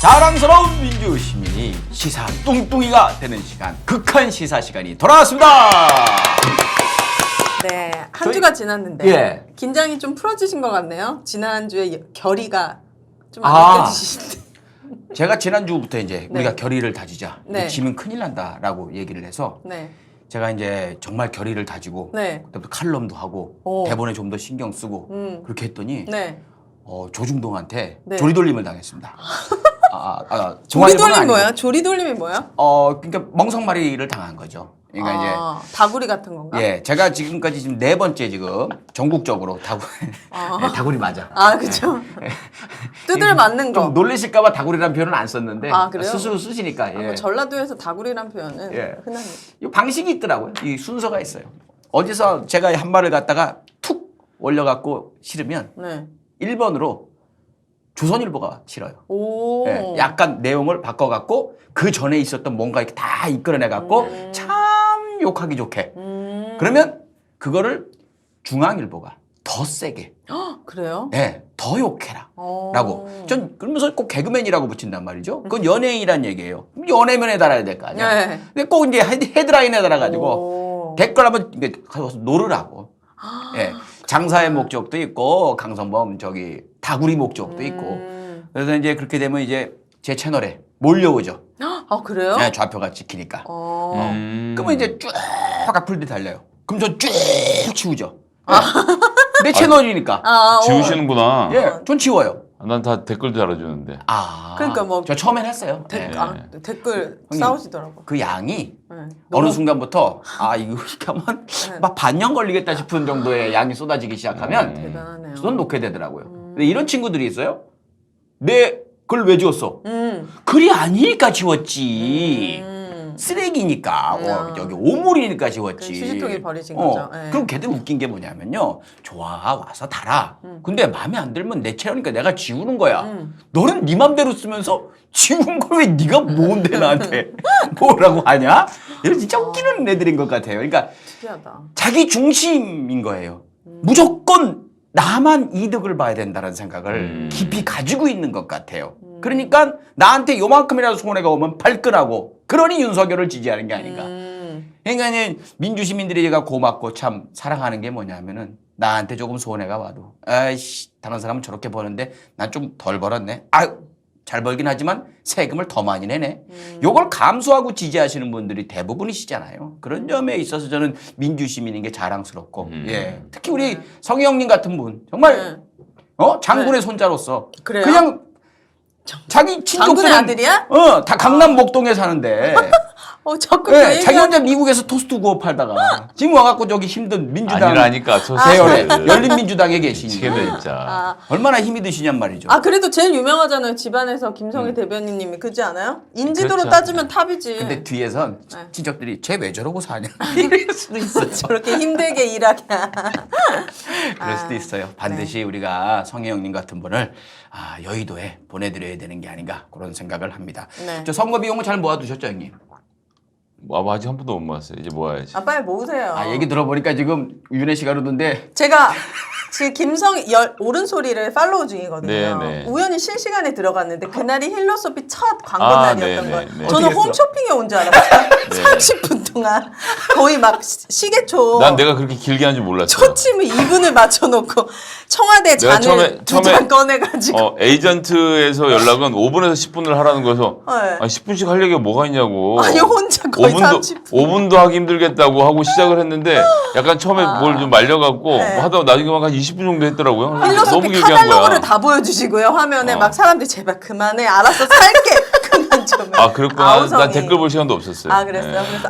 자랑스러운 민주시민이 시사 뚱뚱이가 되는 시간, 극한 시사 시간이 돌아왔습니다. 네, 한 주가 지났는데 예. 긴장이 좀 풀어지신 것 같네요. 지난주에 결의가 좀 안 느껴지시는데. 제가 지난주부터 이제 네. 우리가 결의를 다지자. 네. 지면 큰일 난다라고 얘기를 해서 네. 제가 이제 정말 결의를 다지고 네. 그때부터 칼럼도 하고 오. 대본에 좀 더 신경 쓰고 그렇게 했더니 네. 조중동한테 네. 조리돌림을 당했습니다. 조리돌림 뭐예요? 조리돌림이 뭐예요? 그러니까 멍석마리를 당한 거죠. 그러니까 다구리 같은 건가? 이제 제가 지금까지 지금 4번째 지금 전국적으로 다구리 맞아. 그렇죠. 두들 맞는 거. 좀 놀라실까봐 다구리라는 표현은 안 썼는데 그래요? 스스로 쓰시니까. 뭐 전라도에서 다구리란 표현은 흔한. 이 방식이 있더라고요. 이 순서가 있어요. 어디서 제가 한 말을 갖다가 툭 올려갖고 실으면 네. 1번으로 조선일보가 실어요. 오. 예, 약간 내용을 바꿔갖고 그 전에 있었던 뭔가 이렇게 다 이끌어내갖고 참 욕하기 좋게. 그러면 그거를 중앙일보가 더 세게. 그래요? 네, 더 욕해라. 라고. 전 그러면서 꼭 개그맨이라고 붙인단 말이죠. 그건 연예인이란 얘기예요. 연예면에 달아야 될 거 아니야. 네. 근데 꼭 이제 헤드라인에 달아가지고 댓글 한번 가서 노르라고. 예. 장사의 목적도 있고 강성범 다구리 목적도 있고. 그래서 이제 그렇게 되면 이제 제 채널에 몰려오죠. 그래요? 네, 좌표가 찍히니까. 그러면 이제 쭉 악플들이 달려요. 그럼 저 쭉 치우죠. 내 채널이니까. 지우시는구나. 예, 전 치워요. 난 다 댓글도 달아주는데. 그러니까 뭐 저 처음엔 했어요. 댓글 형님, 싸우시더라고. 그 양이 네. 어느 순간부터 이거 이렇게 하면 막 반년 걸리겠다 싶은 정도의 양이 쏟아지기 시작하면 대단하네요. 손 놓게 되더라고요. 근데 이런 친구들이 있어요. 내 글 왜 지웠어? 글이 아니니까 지웠지. 쓰레기니까 여기 오물이니까 지웠지. 휴지통에 버리신 거죠. 네. 그럼 걔들 웃긴 게 뭐냐면요. 좋아 와서 달아. 근데 마음에 안 들면 내 채널이니까 내가 지우는 거야. 너는 네 맘대로 쓰면서 지운 걸 왜 네가 뭔데 나한테 뭐라고 하냐? 이런 진짜 웃기는 애들인 것 같아요. 그러니까 특이하다. 자기 중심인 거예요. 무조건 나만 이득을 봐야 된다는 생각을 깊이 가지고 있는 것 같아요. 그러니까 나한테 요만큼이라도 손해가 오면 발끈하고 그러니 윤석열을 지지하는 게 아닌가. 그러니까 민주시민들이 제가 고맙고 참 사랑하는 게 뭐냐면은 나한테 조금 손해가 와도 아이씨 다른 사람은 저렇게 버는데 난 좀 덜 벌었네. 잘 벌긴 하지만 세금을 더 많이 내네. 요걸 감수하고 지지하시는 분들이 대부분이시잖아요. 그런 점에 있어서 저는 민주시민인 게 자랑스럽고 예. 특히 우리 성희영님 같은 분 정말 장군의 손자로서 그래요? 그냥 자기 친족들은 장군의 아들이야? 다 강남 목동에 사는데 자꾸 네, 자기 혼자 미국에서 토스트 구워 팔다가 지금 와갖고 저기 힘든 민주당 아니라니까 대열에 열린민주당에 계시니 미치겠네 진짜. 얼마나 힘이 드시냔 말이죠. 그래도 제일 유명하잖아요. 집안에서 김성희 대변인님이 그지 않아요? 인지도로 그렇죠. 따지면 탑이지. 근데 뒤에선 친척들이 쟤 왜 저러고 사냐 이럴 수도 있어요. 저렇게 힘들게 일하게. 그럴 수도 있어요. 반드시 우리가 성혜영님 같은 분을 여의도에 보내드려야 되는 게 아닌가 그런 생각을 합니다. 네. 저 선거 비용은 잘 모아두셨죠, 형님? 아직 한 번도 못 모았어요. 이제 모아야지. 빨리 모으세요. 얘기 들어보니까 지금 윤혜 씨가 그러던데 제가 지금 김성희 옳은 소리를 팔로우 중이거든요. 네네. 우연히 실시간에 들어갔는데 그날이 힐로소피 첫 광고 날이었던 거예요. 네네. 저는 어떻게 했어? 홈쇼핑에 온 줄 알았어요. 30분 동안 거의 막 시계초 난 내가 그렇게 길게 한 줄 몰랐어. 초침을 2분을 맞춰놓고 청와대 내가 잔을 두 잔 꺼내가지고 에이전트에서 연락은 5분에서 10분을 하라는 거여서 네. 10분씩 할 얘기가 뭐가 있냐고. 아니 혼자 거의 30분 5분도 하기 힘들겠다고 하고 시작을 했는데 약간 처음에 뭘 좀 말려갖고 네. 뭐 하다가 나중에 막 한 20분 정도 했더라고요. 너무 힐로소피 길게 한 카탈로그를 거야. 다 보여주시고요. 화면에 막 사람들이 제발 그만해 알았어 살게 그만 좀 그렇구나. 아우성이. 난 댓글 볼 시간도 없었어요. 그랬어요. 네. 그래서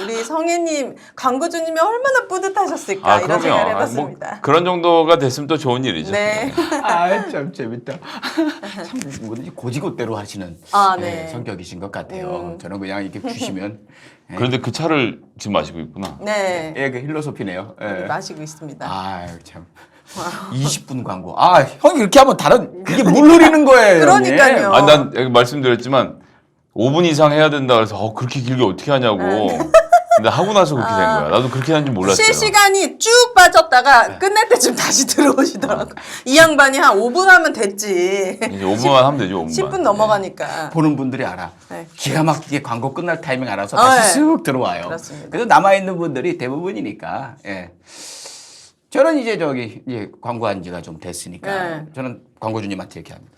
우리 성혜님 광고주님이 얼마나 뿌듯하셨을까 이런 생각을 해봤습니다. 그런 정도가 됐으면 또 좋은 일이죠. 네. 참 재밌다. 참 뭐든지 고지고대로 하시는 네. 성격이신 것 같아요. 저는 그냥 이렇게 주시면 그런데 그 차를 지금 마시고 있구나. 네. 그 힐로소피네요. 마시고 있습니다. 참. 20분 광고. 형이 이렇게 하면 그게 물 흐리는 거예요. 그러니까요. 형님. 난 여기 말씀드렸지만 5분 이상 해야 된다 그래서 그렇게 길게 어떻게 하냐고. 근데 하고 나서 그렇게 된 거야. 나도 그렇게 하는 줄 몰랐어요. 실시간이 쭉 빠졌다가 끝날 때쯤 다시 들어오시더라고. 이 양반이 한 5분 하면 됐지. 이제 5분만 하면 되죠. 5분만. 10분 넘어가니까. 보는 분들이 알아. 네. 기가 막히게 광고 끝날 타이밍 알아서 다시 네. 쓱 들어와요. 그렇습니다. 그래서 남아있는 분들이 대부분이니까. 예. 저는 이제 이제 광고한 지가 좀 됐으니까 네. 저는 광고주님한테 이렇게 합니다.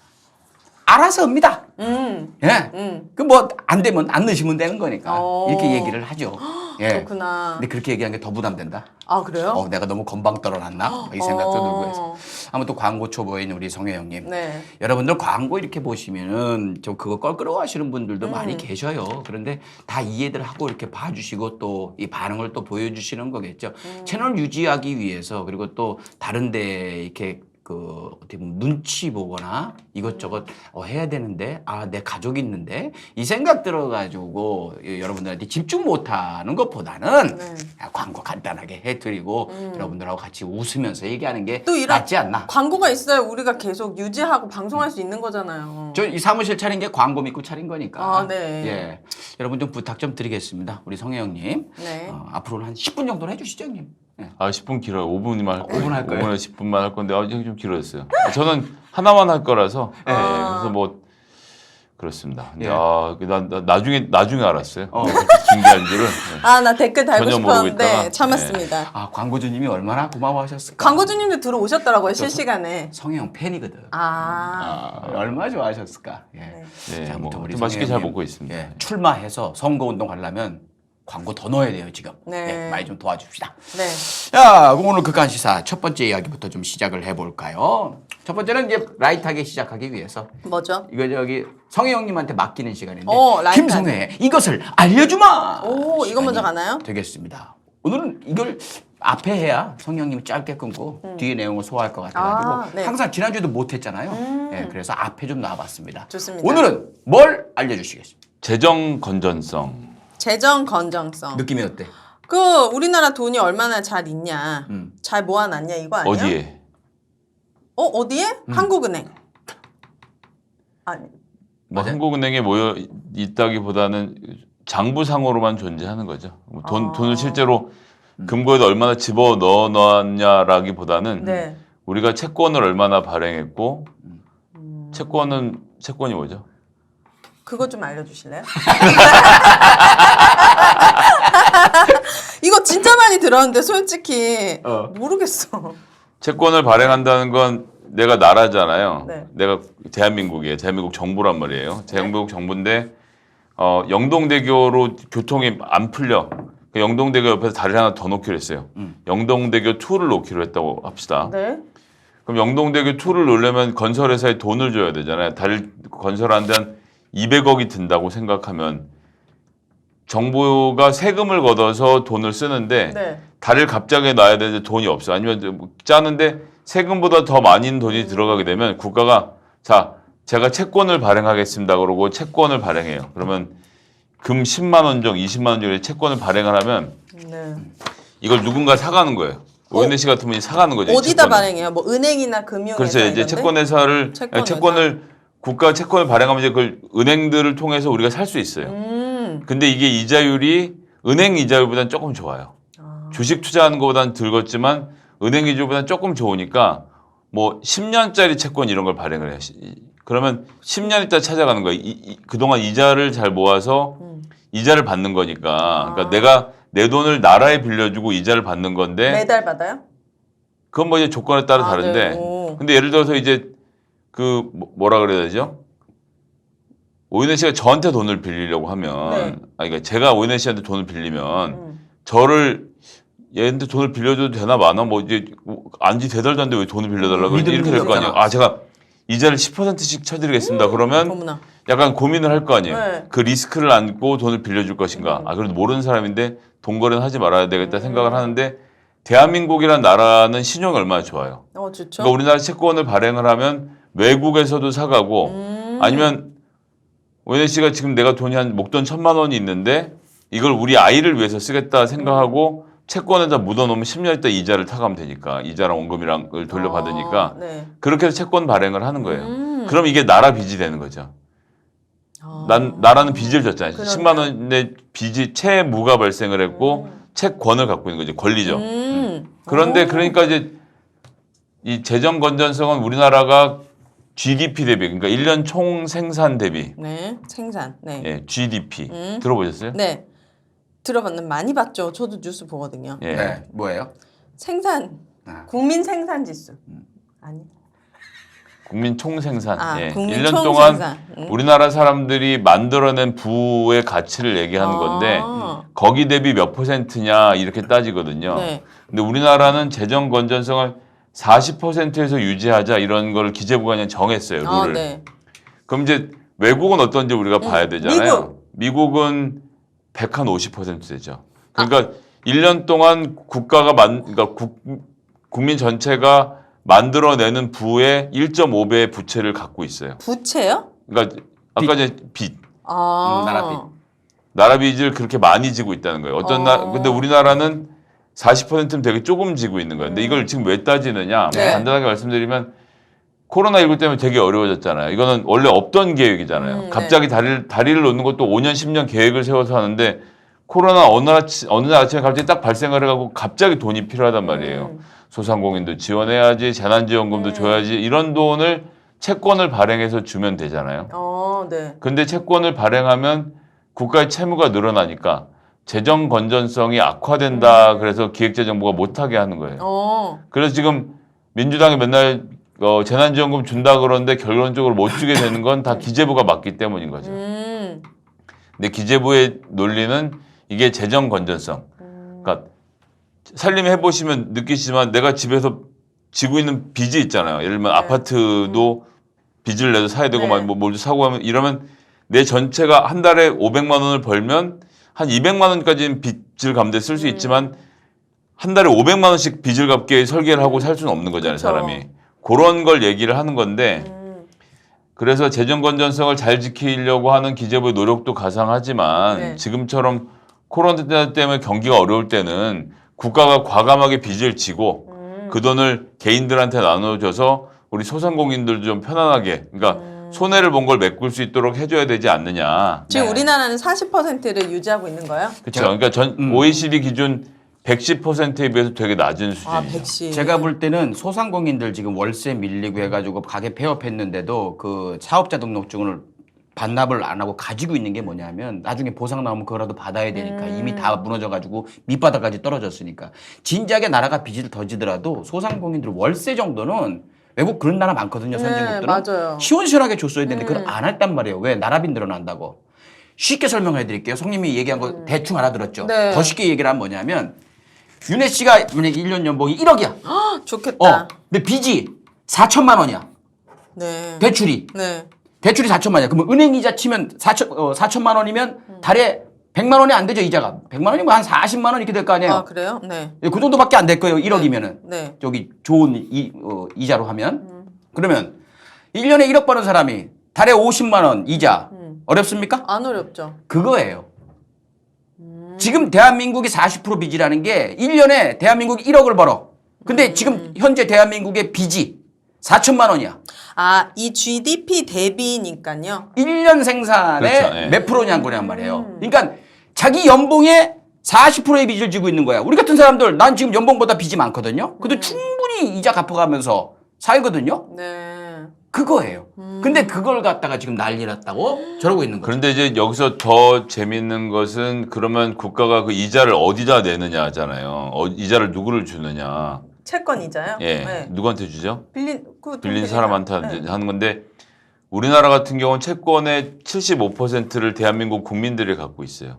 알아서 합니다. 예. 그 뭐 안 되면 안 넣으시면 되는 거니까 이렇게 얘기를 하죠. 예. 그렇구나. 근데 그렇게 얘기한 게 더 부담된다. 아, 그래요? 내가 너무 건방 떨어놨나? 이 생각도 들고 해서. 아무튼 광고 초보인 우리 성혜 형님. 네. 여러분들 광고 이렇게 보시면은 좀 그거 껄끄러워하시는 분들도 많이 계셔요. 그런데 다 이해들 하고 이렇게 봐주시고 또 이 반응을 또 보여주시는 거겠죠. 채널 유지하기 위해서 그리고 또 다른데 이렇게 그 어떻게 보면 눈치 보거나 이것저것 해야 되는데 내 가족이 있는데 이 생각 들어가지고 여러분들한테 집중 못하는 것보다는 네. 광고 간단하게 해드리고 여러분들하고 같이 웃으면서 얘기하는 게 또 이런 낫지 않나. 광고가 있어야 우리가 계속 유지하고 방송할 수 있는 거잖아요. 저 이 사무실 차린 게 광고 믿고 차린 거니까. 아, 네. 예. 여러분 좀 부탁 좀 드리겠습니다. 우리 성혜 형님. 네. 앞으로는 한 10분 정도는 해주시죠, 형님. 예. 10분 길어요. 5분이면 할 거예요. 5분 할 거예요? 5분에서 10분만 할 건데 좀 길어졌어요. 저는 하나만 할 거라서. 예. 그래서 뭐 그렇습니다. 근데 예. 난 나중에 알았어요. 준비한 줄을. 네. 아, 나 댓글 달고 전혀 모르고 싶었는데 있다가. 참았습니다. 광고주님이 얼마나 고마워하셨을까. 광고주님도 들어오셨더라고요, 실시간에. 성혜 형 팬이거든. 얼마나 좋아하셨을까. 예. 네, 자, 아무튼 뭐 우리 좀 맛있게 성혜 잘 형님, 먹고 있습니다. 예. 출마해서 선거운동 하려면 광고 더 넣어야 돼요, 지금. 네. 예, 많이 좀 도와줍시다. 네. 자, 그럼 오늘 극한 시사 첫 번째 이야기부터 좀 시작을 해볼까요? 첫 번째는 이제 라이트하게 시작하기 위해서 뭐죠? 이거 성혜 형님한테 맡기는 시간인데 라이트하게. 김성혜 이것을 알려주마. 오, 이거 먼저 시간이 가나요? 되겠습니다. 오늘은 이걸 앞에 해야 성혜 형님이 짧게 끊고 뒤에 내용을 소화할 것 같아가지고 네. 항상 지난주에도 못했잖아요. 예, 그래서 앞에 좀 나와봤습니다. 좋습니다. 오늘은 뭘 알려주시겠습니까? 재정 건전성. 재정 건정성. 느낌이 어때? 우리나라 돈이 얼마나 잘 있냐, 잘 모아놨냐 이거 아니야? 어디에? 어디에? 한국은행. 아니. 뭐 맞아요. 한국은행에 모여 있다기보다는 장부상으로만 존재하는 거죠. 뭐 돈을 실제로 금고에다 얼마나 집어 넣어놨냐라기보다는 네. 우리가 채권을 얼마나 발행했고 채권이 뭐죠? 그거 좀 알려주실래요? 이거 진짜 많이 들었는데 솔직히 모르겠어. 채권을 발행한다는 건 내가 나라잖아요. 네. 내가 대한민국이에요. 대한민국 정부란 말이에요. 대한민국 정부인데 영동대교로 교통이 안 풀려. 그 영동대교 옆에서 다리를 하나 더 놓기로 했어요. 영동대교 2를 놓기로 했다고 합시다. 네. 그럼 영동대교 2를 놓으려면 건설회사에 돈을 줘야 되잖아요. 다리를 건설하는데 한 200억이 든다고 생각하면 정부가 세금을 걷어서 돈을 쓰는데 네. 다리를 갑자기 놔야 되는데 돈이 없어. 아니면 짜는데 세금보다 더 많은 돈이 들어가게 되면 국가가 자 제가 채권을 발행하겠습니다. 그러고 채권을 발행해요. 그러면 금 10만 원 정도, 20만 원 정도의 채권을 발행을 하면 네. 이걸 누군가 사가는 거예요. 오현대 씨 같은 분이 사가는 거죠. 어디다 채권을. 발행해요? 뭐 은행이나 금융회사 그렇죠. 이제 이런데? 채권회사를 채권을 국가 채권을 발행하면 이제 그걸 은행들을 통해서 우리가 살 수 있어요. 근데 이게 이자율이 은행 이자율보다는 조금 좋아요. 주식 투자하는 것보다는 덜었지만 은행 이자율보다는 조금 좋으니까 뭐 10년짜리 채권 이런 걸 발행을 해요. 그러면 10년 있다 찾아가는 거예요. 그동안 이자를 잘 모아서 이자를 받는 거니까. 그러니까 내가 내 돈을 나라에 빌려주고 이자를 받는 건데 매달 받아요? 그건 뭐 이제 조건에 따라 다른데. 네. 근데 예를 들어서 이제 그 뭐라 그래야 되죠? 오윤혜 씨가 저한테 돈을 빌리려고 하면, 네. 그러니까 제가 오윤혜 씨한테 돈을 빌리면 저를 얘한테 돈을 빌려줘도 되나 마나 뭐 이제 안지 대달도 안 돼 왜 돈을 빌려달라고 그러지? 이렇게 될 거 아니에요. 제가 이자를 10%씩 쳐드리겠습니다. 그러면 어머나. 약간 고민을 할 거 아니에요. 네. 그 리스크를 안고 돈을 빌려줄 것인가? 그래도 모르는 사람인데 돈 거래는 하지 말아야 되겠다 생각을 하는데 대한민국이란 나라는 신용이 얼마나 좋아요. 좋죠. 그러니까 우리나라 채권을 발행을 하면 외국에서도 사가고 아니면 오현혜 씨가 지금 내가 돈이 한 목돈 1,000만 원이 있는데 이걸 우리 아이를 위해서 쓰겠다 생각하고 채권에다 묻어놓으면 10년 있다 이자를 타가면 되니까 이자랑 원금이랑 을 돌려받으니까 네. 그렇게 해서 채권 발행을 하는 거예요. 그럼 이게 나라 빚이 되는 거죠. 나라는 빚을 졌잖아요. 그러네요. 10만 원의 빚이 채무가 발생을 했고 채권을 갖고 있는 거죠. 권리죠. 그런데 그러니까 이제 이 재정 건전성은 우리나라가 GDP 대비, 그러니까 1년 총 생산 대비, 네, 생산. 네. 예, GDP 들어보셨어요? 네. 들어봤는 많이 봤죠. 저도 뉴스 보거든요. 예. 네, 뭐예요? 생산. 국민 생산 지수. 아니. 국민 총 생산. 예. 국민 1년 총 동안 생산. 우리나라 사람들이 만들어낸 부의 가치를 얘기하는 건데 거기 대비 몇 %냐 이렇게 따지거든요. 네. 근데 우리나라는 재정 건전성을 40%에서 유지하자 이런 걸 기재부가 그냥 정했어요. 룰을. 네. 그럼 이제 외국은 어떤지 우리가 봐야 되잖아요. 미국. 미국은 150% 되죠. 그러니까 1년 동안 국가가 그러니까 국민 전체가 만들어내는 부의 1.5배의 부채를 갖고 있어요. 부채요? 그러니까 아까 이제 빚, 나라 빚. 나라 빚을 그렇게 많이 지고 있다는 거예요. 근데 우리나라는 40%는 되게 조금 지고 있는 거예요. 근데 이걸 지금 왜 따지느냐? 네. 간단하게 말씀드리면 코로나19 때문에 되게 어려워졌잖아요. 이거는 원래 없던 계획이잖아요. 갑자기 다리를 놓는 것도 5년, 10년 계획을 세워서 하는데 코로나 어느 날 아침에 갑자기 딱 발생을 해가지고 갑자기 돈이 필요하단 말이에요. 소상공인도 지원해야지, 재난지원금도 줘야지 이런 돈을 채권을 발행해서 주면 되잖아요. 네. 근데 채권을 발행하면 국가의 채무가 늘어나니까 재정 건전성이 악화된다. 그래서 기획재정부가 못하게 하는 거예요. 그래서 지금 민주당이 맨날 재난지원금 준다 그러는데 결론적으로 못 주게 되는 건 다 기재부가 맡기 때문인 거죠. 근데 기재부의 논리는 이게 재정 건전성. 그러니까 살림 해보시면 느끼시지만 내가 집에서 지고 있는 빚이 있잖아요. 예를 들면 아파트도 빚을 내서 사야 되고 막 뭘 사고 하면 이러면 내 전체가 한 달에 500만 원을 벌면 한 200만 원까지는 빚을 갚는데 쓸 수 있지만 한 달에 500만 원씩 빚을 갚게 설계를 하고 살 수는 없는 거잖아요, 사람이. 그런 걸 얘기를 하는 건데 그래서 재정 건전성을 잘 지키려고 하는 기재부의 노력도 가상하지만 지금처럼 코로나 때문에 경기가 어려울 때는 국가가 과감하게 빚을 지고 그 돈을 개인들한테 나눠줘서 우리 소상공인들도 좀 편안하게 그러니까 손해를 본 걸 메꿀 수 있도록 해줘야 되지 않느냐. 지금 우리나라는 40%를 유지하고 있는 거예요? 그렇죠. 그러니까 OECD 기준 110%에 비해서 되게 낮은 수준이죠. 110. 제가 볼 때는 소상공인들 지금 월세 밀리고 해가지고 가게 폐업했는데도 그 사업자 등록증을 반납을 안 하고 가지고 있는 게 뭐냐면 나중에 보상 나오면 그거라도 받아야 되니까 이미 다 무너져가지고 밑바닥까지 떨어졌으니까 진작에 나라가 빚을 더 지더라도 소상공인들 월세 정도는 외국 그런 나라 많거든요. 선진국들은. 맞아요. 시원시원하게 줬어야 되는데 그걸 안 했단 말이에요. 왜? 나라빚 늘어난다고. 쉽게 설명해 드릴게요. 성님이 얘기한 거 대충 알아들었죠. 네. 더 쉽게 얘기를 하면 뭐냐면 윤혜 씨가 만약에 1년 연봉이 1억이야. 좋겠다. 근데 빚이 4천만 원이야. 네. 대출이. 네. 대출이 4천만 원이야. 그러면 은행 이자 치면 4천만 원이면 달에 100만 원이 안 되죠, 이자가. 100만 원이면 한 40만 원 이렇게 될 거 아니에요. 그래요? 네. 그 정도밖에 안 될 거예요. 1억이면은. 네. 저기 좋은 이자로 하면. 그러면 1년에 1억 버는 사람이 달에 50만 원 이자 어렵습니까? 안 어렵죠. 그거예요. 지금 대한민국이 40% 빚이라는 게 1년에 대한민국이 1억을 벌어. 근데 지금 현재 대한민국의 빚이 4천만 원이야. 이 GDP 대비니까요. 1년 생산에 그렇죠, 예. 몇 프로냐는 거란 말이에요. 그러니까 자기 연봉의 40%의 빚을 지고 있는 거야. 우리 같은 사람들 난 지금 연봉보다 빚이 많거든요. 근데 충분히 이자 갚아가면서 살거든요. 네. 그거예요. 근데 그걸 갖다가 지금 난리 났다고 저러고 있는 거예요. 그런데 이제 여기서 더 재밌는 것은 그러면 국가가 그 이자를 어디다 내느냐 하잖아요. 이자를 누구를 주느냐. 채권 이자요? 예. 네. 누구한테 주죠? 빌린 사람한테 네. 하는 건데 우리나라 같은 경우는 채권의 75%를 대한민국 국민들이 갖고 있어요.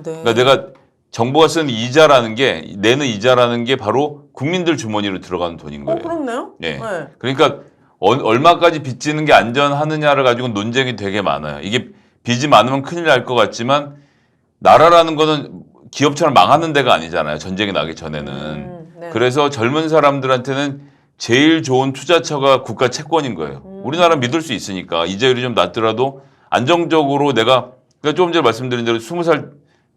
네. 그러니까 내가 정부가 쓰는 이자라는 게 내는 이자라는 게 바로 국민들 주머니로 들어가는 돈인 거예요. 그렇네요. 예. 네. 그러니까 얼마까지 빚지는 게 안전하느냐를 가지고 논쟁이 되게 많아요. 이게 빚이 많으면 큰일 날 것 같지만 나라라는 거는 기업처럼 망하는 데가 아니잖아요. 전쟁이 나기 전에는. 네. 그래서 젊은 사람들한테는 제일 좋은 투자처가 국가 채권인 거예요. 우리나라 믿을 수 있으니까 이자율이 좀 낮더라도 안정적으로 내가 그러니까 조금 전에 말씀드린 대로 20살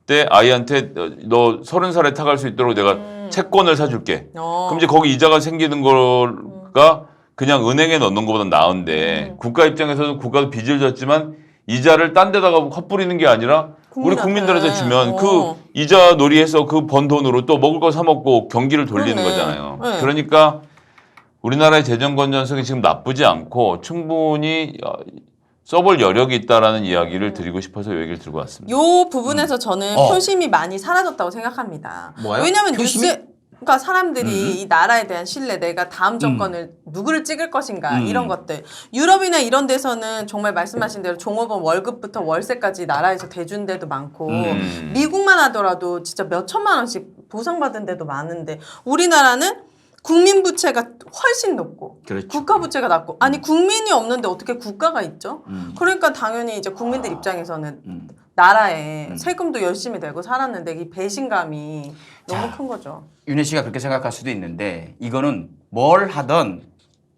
때 아이한테 너 30살에 타갈 수 있도록 내가 채권을 사줄게. 그럼 이제 거기 이자가 생기는 거가 그냥 은행에 넣는 것보다 나은데 국가 입장에서는 국가도 빚을 졌지만 이자를 딴 데다가 헛뿌리는 게 아니라 우리 국민한테. 국민들한테 주면 그 이자 놀이해서 그 번 돈으로 또 먹을 거 사 먹고 경기를 돌리는 그러네. 거잖아요. 네. 그러니까 우리나라의 재정 건전성이 지금 나쁘지 않고 충분히 써볼 여력이 있다라는 이야기를 드리고 싶어서 이 얘기를 들고 왔습니다. 요 부분에서 저는 어. 표심이 많이 사라졌다고 생각합니다. 뭐요? 왜냐면 표심이? 그러니까 사람들이 이 나라에 대한 신뢰, 내가 다음 정권을 누구를 찍을 것인가 이런 것들. 유럽이나 이런 데서는 정말 말씀하신 대로 종업원 월급부터 월세까지 나라에서 대준 데도 많고 미국만 하더라도 진짜 몇 천만 원씩 보상받은 데도 많은데 우리나라는 국민 부채가 훨씬 높고 그렇죠. 국가 부채가 낮고 아니 국민이 없는데 어떻게 국가가 있죠? 그러니까 당연히 이제 국민들 입장에서는 나라에 세금도 열심히 내고 살았는데 이 배신감이 너무 큰 거죠. 윤혜 씨가 그렇게 생각할 수도 있는데 이거는 뭘 하든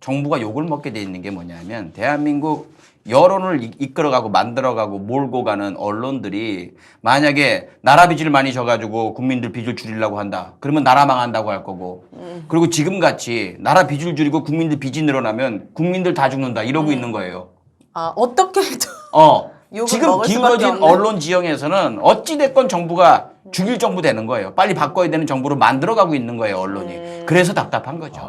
정부가 욕을 먹게 돼 있는 게 뭐냐면 대한민국 여론을 이끌어가고 만들어가고 몰고 가는 언론들이 만약에 나라 빚을 많이 져가지고 국민들 빚을 줄이려고 한다. 그러면 나라 망한다고 할 거고 그리고 지금같이 나라 빚을 줄이고 국민들 빚이 늘어나면 국민들 다 죽는다 이러고 있는 거예요. 아 어떻게 해도 욕을 지금 먹을 수밖에 기울어진 없는. 언론 지형에서는 어찌됐건 정부가 죽일 정부 되는 거예요. 빨리 바꿔야 되는 정부로 만들어가고 있는 거예요, 언론이. 그래서 답답한 거죠.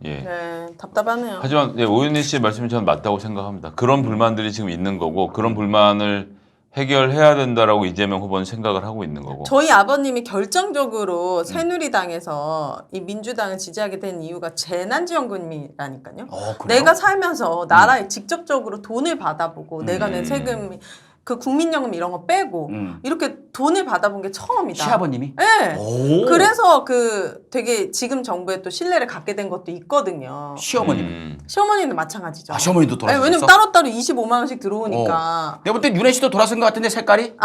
예. 네, 답답하네요. 하지만 오윤희 씨의 말씀이 저는 맞다고 생각합니다. 그런 불만들이 지금 있는 거고 그런 불만을 해결해야 된다라고 이재명 후보는 생각을 하고 있는 거고. 저희 아버님이 결정적으로 새누리당에서 이 민주당을 지지하게 된 이유가 재난지원금이라니까요. 그래요? 내가 살면서 나라에 직접적으로 돈을 받아보고 내가 낸 세금, 그 국민연금 이런 거 빼고 이렇게 돈을 받아본 게 처음이다. 시아버님이? 네. 오. 그래서 그 되게 지금 정부에 또 신뢰를 갖게 된 것도 있거든요. 시어머님은? 시어머니도 마찬가지죠. 아, 시어머니도 돌아섰어? 왜냐면 따로따로 25만 원씩 들어오니까. 내가 볼 때 윤혜 씨도 돌아선 것 같은데 색깔이?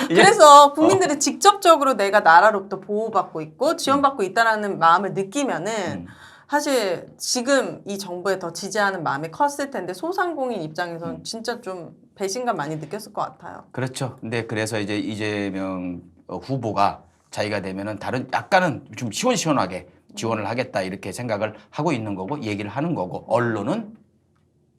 그래서 국민들이 직접적으로 내가 나라로부터 보호받고 있고 지원받고 있다라는 마음을 느끼면은 사실 지금 이 정부에 더 지지하는 마음이 컸을 텐데 소상공인 입장에서는 진짜 좀 배신감 많이 느꼈을 것 같아요. 그렇죠. 근데 그래서 이제 이재명 후보가 자기가 되면은 다른 약간은 좀 시원시원하게 지원을 하겠다 이렇게 생각을 하고 있는 거고 얘기를 하는 거고 언론은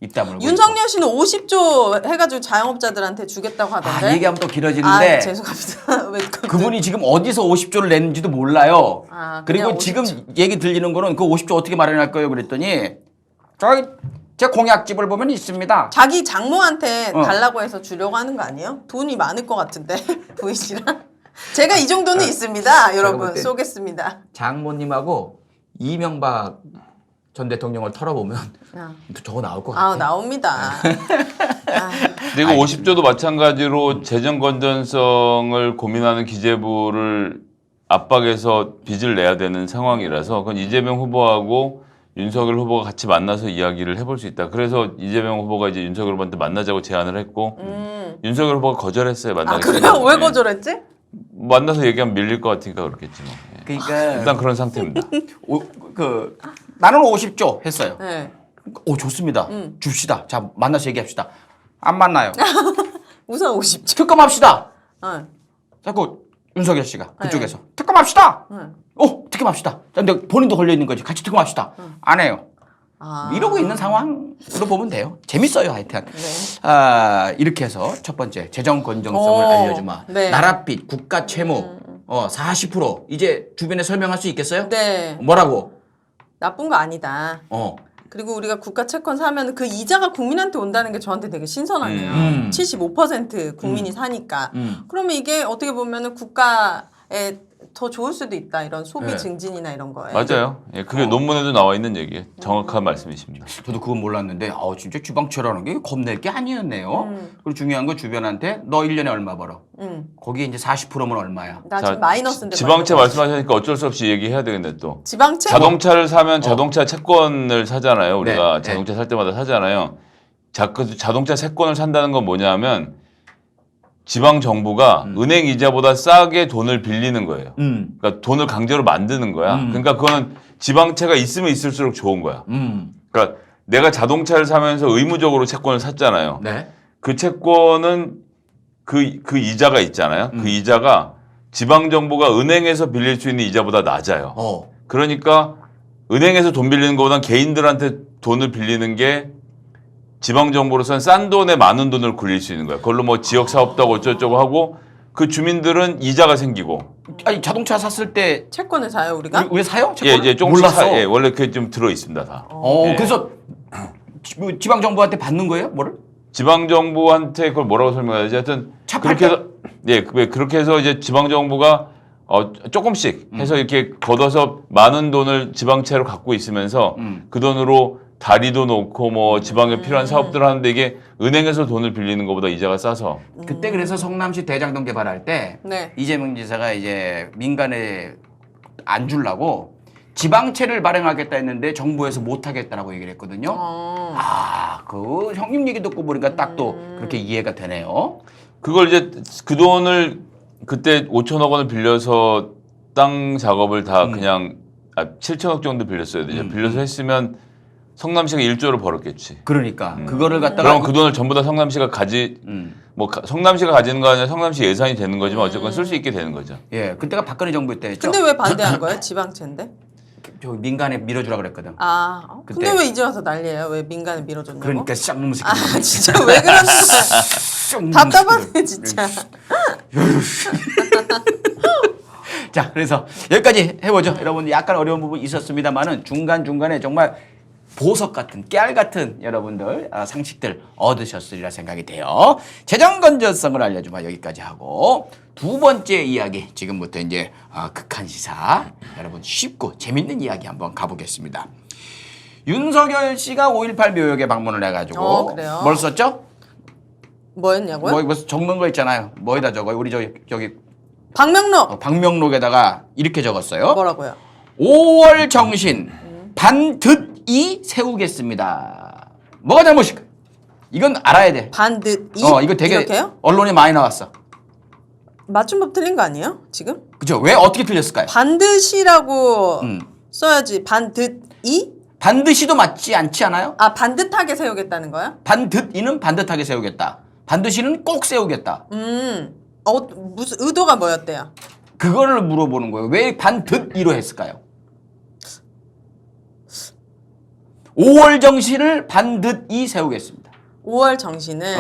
입 다물고 윤석열 씨는 50조 해가지고 자영업자들한테 주겠다고 하던데. 얘기하면 또 길어지는데 죄송합니다. 왜 그분이 지금 어디서 50조를 냈는지도 몰라요. 그리고 그냥 지금 50조. 얘기 들리는 거는 그 50조 어떻게 마련할 거예요 그랬더니 저희 제 공약집을 보면 있습니다. 자기 장모한테 어. 달라고 해서 주려고 하는 거 아니에요? 돈이 많을 것 같은데 부인 씨랑. 제가 이 정도는 있습니다. 여러분 볼 때- 쏘겠습니다. 장모님하고 이명박 전 대통령을 털어보면 저거 나올 것 같아요. 아 나옵니다. 그리고 50조도 마찬가지로 재정 건전성을 고민하는 기재부를 압박해서 빚을 내야 되는 상황이라서 그건 이재명 후보하고 윤석열 후보가 같이 만나서 이야기를 해볼 수 있다. 그래서 이재명 후보가 이제 윤석열 후보한테 만나자고 제안을 했고 윤석열 후보가 거절했어요. 만나기 그래요? 싫다고. 왜 예. 거절했지? 만나서 얘기하면 밀릴 것 같으니까 그렇겠지 뭐. 예. 그러니까 일단 그런 상태입니다. 나는 50조 했어요. 네. 오 좋습니다. 줍시다. 자 만나서 얘기합시다. 안 만나요. 우선 50조. 특검합시다. 네. 자꾸 윤석열 씨가 그쪽에서 특검합시다. 특검합시다. 자, 근데 본인도 걸려 있는 거지. 같이 특검합시다. 안 해요. 이러고 있는 상황으로 보면 돼요. 재밌어요, 하여튼. 네. 이렇게 해서 첫 번째 재정 건정성을 알려주마. 네. 나랏빚, 국가 채무, 40% 이제 주변에 설명할 수 있겠어요? 네. 뭐라고? 나쁜 거 아니다. 그리고 우리가 국가 채권 사면 그 이자가 국민한테 온다는 게 저한테 되게 신선하네요. 75% 국민이 사니까. 그러면 이게 어떻게 보면은 국가에 더 좋을 수도 있다. 이런 소비 네. 증진이나 이런 거에. 맞아요. 예, 그게 논문에도 나와 있는 얘기예요. 정확한 말씀이십니다. 저도 그건 몰랐는데 진짜 주방채라는 게 겁낼 게 아니었네요. 그리고 중요한 건 주변한테 너 1년에 얼마 벌어? 거기에 이제 40%면 얼마야? 나 지금 마이너스인데. 지방채 마이너스. 말씀하시니까 어쩔 수 없이 얘기해야 되겠네 또. 지방채? 자동차를 사면 자동차 채권을 사잖아요. 우리가 네, 자동차 살 때마다 사잖아요. 그 자동차 채권을 산다는 건 뭐냐면 지방 정부가 은행 이자보다 싸게 돈을 빌리는 거예요. 그러니까 돈을 강제로 만드는 거야. 그러니까 그거는 지방채가 있으면 있을수록 좋은 거야. 그러니까 내가 자동차를 사면서 의무적으로 채권을 샀잖아요. 네. 그 채권은 그 이자가 있잖아요. 그 이자가 지방 정부가 은행에서 빌릴 수 있는 이자보다 낮아요. 그러니까 은행에서 돈 빌리는 것보다 개인들한테 돈을 빌리는 게 지방 정부로서는 싼 돈에 많은 돈을 굴릴 수 있는 거야. 그걸로 뭐 지역 사업도 하고 어쩌고저쩌고 하고 그 주민들은 이자가 생기고. 아니 자동차 샀을 때 채권을 사요 우리가? 왜 사요? 예, 예, 조금씩 몰랐어. 예, 원래 그게 좀 들어 있습니다, 다. 예. 그래서 지방 정부한테 받는 거예요? 뭐를? 지방 정부한테 그걸 뭐라고 설명해야지? 하여튼 차 그렇게 팔 해서 그렇게 해서 이제 지방 정부가 조금씩 해서 이렇게 걷어서 많은 돈을 지방채로 갖고 있으면서 그 돈으로 다리도 놓고 뭐 지방에 필요한 사업들을 하는데 이게 은행에서 돈을 빌리는 것보다 이자가 싸서 그때 그래서 성남시 대장동 개발할 때 네. 이재명 지사가 이제 민간에 안 주려고 지방채를 발행하겠다 했는데 정부에서 못 하겠다라고 얘기를 했거든요. 그 형님 얘기 듣고 보니까 딱 또 그렇게 이해가 되네요. 그걸 이제 그 돈을 그때 5천억 원을 빌려서 땅 작업을 다 그냥 7천억 정도 빌렸어야 되죠. 빌려서 했으면 성남시가 1조를 벌었겠지. 그러니까 그거를 갖다가 그럼 그 돈을 전부 다 성남시가 성남시가 가지는 거 아니라 성남시 예산이 되는 거지만 어쨌건 쓸 수 있게 되는 거죠. 예, 그때가 박근혜 정부 때였죠. 근데 왜 반대한 거예요? 지방채인데? 저 민간에 밀어주라 그랬거든. 근데 그때. 왜 이제 와서 난리예요? 왜 민간에 밀어줬냐고? 그러니까 쌍놈 새끼. 진짜 왜 그러는 거야? 답답하네 진짜. 자, 그래서 여기까지 해보죠. 여러분 약간 어려운 부분 있었습니다만은 중간중간에 정말 보석 같은 깨알 같은 여러분들 상식들 얻으셨으리라 생각이 돼요. 재정 건전성을 알려주마 여기까지 하고 두 번째 이야기 지금부터 이제 극한 시사 여러분 쉽고 재밌는 이야기 한번 가보겠습니다. 윤석열 씨가 5.18 묘역에 방문을 해가지고 그래요? 뭘 썼죠? 뭐였냐고요? 뭐 적는 거 있잖아요. 뭐에다 적어요? 우리 저기 박명록 방명록에다가 이렇게 적었어요. 뭐라고요? 5월 정신 반드이 세우겠습니다. 뭐가 잘못일까? 이건 알아야 돼. 반드이 이거 되게 이렇게요? 언론에 많이 나왔어. 맞춤법 틀린 거 아니에요? 지금? 그죠? 왜 어떻게 틀렸을까요? 반드시라고 써야지. 반드이? 반드시도 맞지 않지 않아요? 반듯하게 세우겠다는 거야? 반드이는 반듯하게 세우겠다. 반드시는 꼭 세우겠다. 무슨 의도가 뭐였대요? 그거를 물어보는 거예요. 왜 반드이로 했을까요? 5월 정신을 반드이 세우겠습니다. 5월 정신을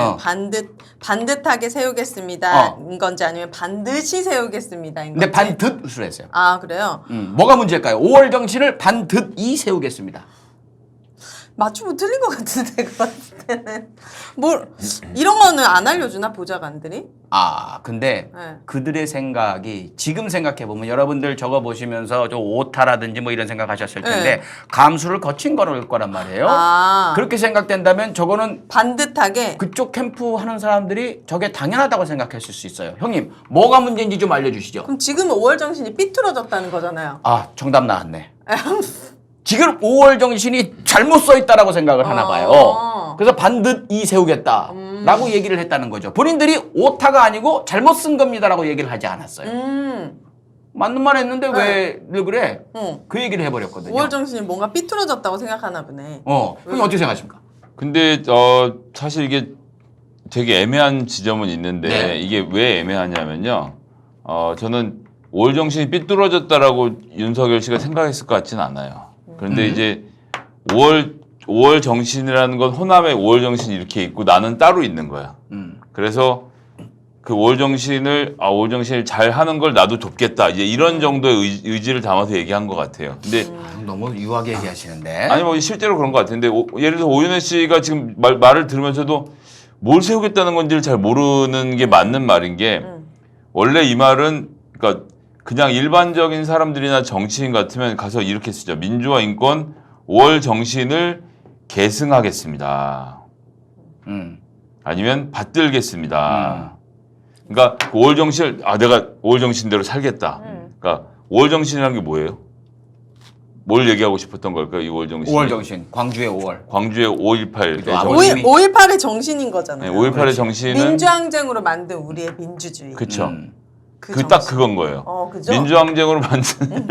반듯하게 세우겠습니다. 인 건지 아니면 반드시 세우겠습니다. 인 근데 건지. 반드으로 했어요. 그래요? 뭐가 문제일까요? 5월 정신을 반드이 세우겠습니다. 맞춤은 틀린 것 같은데 그 봤을 때는 이런 거는 안 알려주나 보좌관들이? 근데 네. 그들의 생각이 지금 생각해 보면 여러분들 적어 보시면서 저 오타라든지 뭐 이런 생각하셨을 텐데 네. 감수를 거친 거란 말이에요. 그렇게 생각된다면 저거는 반듯하게 그쪽 캠프 하는 사람들이 저게 당연하다고 생각했을 수 있어요. 형님 뭐가 문제인지 좀 알려주시죠. 그럼 지금 5월 정신이 삐뚤어졌다는 거잖아요. 정답 나왔네. 지금 5월 정신이 잘못 써 있다라고 생각을 하나 봐요. 그래서 반드이 세우겠다라고 얘기를 했다는 거죠. 본인들이 오타가 아니고 잘못 쓴 겁니다라고 얘기를 하지 않았어요. 맞는 말 했는데 왜 그래? 그 얘기를 해버렸거든요. 5월 정신이 뭔가 삐뚤어졌다고 생각하나 보네. 형님 어떻게 생각하십니까? 근데 사실 이게 되게 애매한 지점은 있는데 네. 이게 왜 애매하냐면요. 저는 5월 정신이 삐뚤어졌다라고 윤석열 씨가 생각했을 것 같지는 않아요. 그런데 이제 5월 정신이라는 건 호남의 5월 정신이 이렇게 있고 나는 따로 있는 거야. 그래서 그 5월 정신을 5월 정신을 잘 하는 걸 나도 돕겠다. 이제 이런 정도의 의지를 담아서 얘기한 것 같아요. 근데 너무 유하게 얘기하시는데. 아니 뭐 실제로 그런 것 같은데 예를 들어서 오윤혜 씨가 지금 말을 들으면서도 뭘 세우겠다는 건지를 잘 모르는 게 맞는 말인 게 원래 이 말은 그러니까 그냥 일반적인 사람들이나 정치인 같으면 가서 이렇게 쓰죠. 민주화 인권 5월 정신을 계승하겠습니다. 아니면 받들겠습니다. 그러니까 그 5월 정신을 내가 5월 정신대로 살겠다. 그러니까 5월 정신이라는 게 뭐예요? 뭘 얘기하고 싶었던 걸까요? 이 5월 정신. 5월 정신. 광주의 5월. 광주의 5.18의 또 정신. 5.18의 정신인 거잖아요. 5.18의 정신은 민주항쟁으로 만든 우리의 민주주의. 그렇죠. 그 딱 정신. 그건 거예요. 그죠? 민주항쟁으로 만든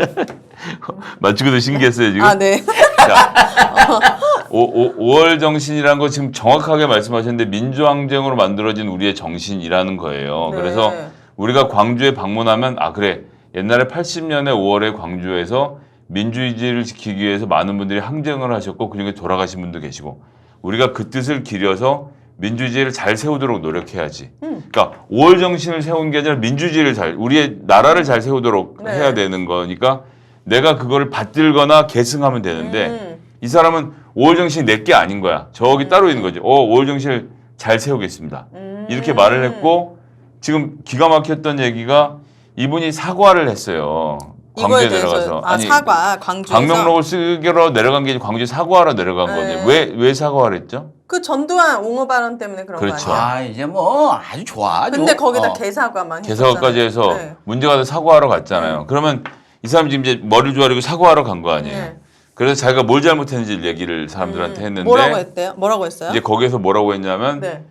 맞추기도 신기했어요 지금. 네. 자, 5월 정신이라는 거 지금 정확하게 말씀하셨는데 민주항쟁으로 만들어진 우리의 정신이라는 거예요. 네. 그래서 우리가 광주에 방문하면 그래 옛날에 80년에 5월에 광주에서 민주주의를 지키기 위해서 많은 분들이 항쟁을 하셨고 그중에 돌아가신 분도 계시고 우리가 그 뜻을 기려서 민주주의를 잘 세우도록 노력해야지. 그러니까 5월 정신을 세운 게 아니라 민주주의를 우리의 나라를 잘 세우도록 네. 해야 되는 거니까 내가 그거를 받들거나 계승하면 되는데 이 사람은 5월 정신이 내 게 아닌 거야. 저기 따로 있는 거지. 5월 정신을 잘 세우겠습니다. 이렇게 말을 했고 지금 기가 막혔던 얘기가 이분이 사과를 했어요. 광주에 이거에 대해서 내려가서. 사과 광주에서 광명록을 쓰기로 내려간 게 아니고 광주에 사과하러 내려간 네. 거지. 왜 사과를 했죠? 그 전두환 옹호 발언 때문에 그런 그렇죠. 거 아니야? 아 이제 뭐 아주 좋아. 근데 거기다 개사과만 개사과까지 해서 했었잖아요. 네. 문제가 돼서 사과하러 갔잖아요. 그러면 이 사람 지금 이제 머리를 조아리고 사과하러 간 거 아니에요. 네. 그래서 자기가 뭘 잘못했는지 얘기를 사람들한테 했는데 뭐라고 했대요? 뭐라고 했어요? 이제 거기에서 뭐라고 했냐면 네.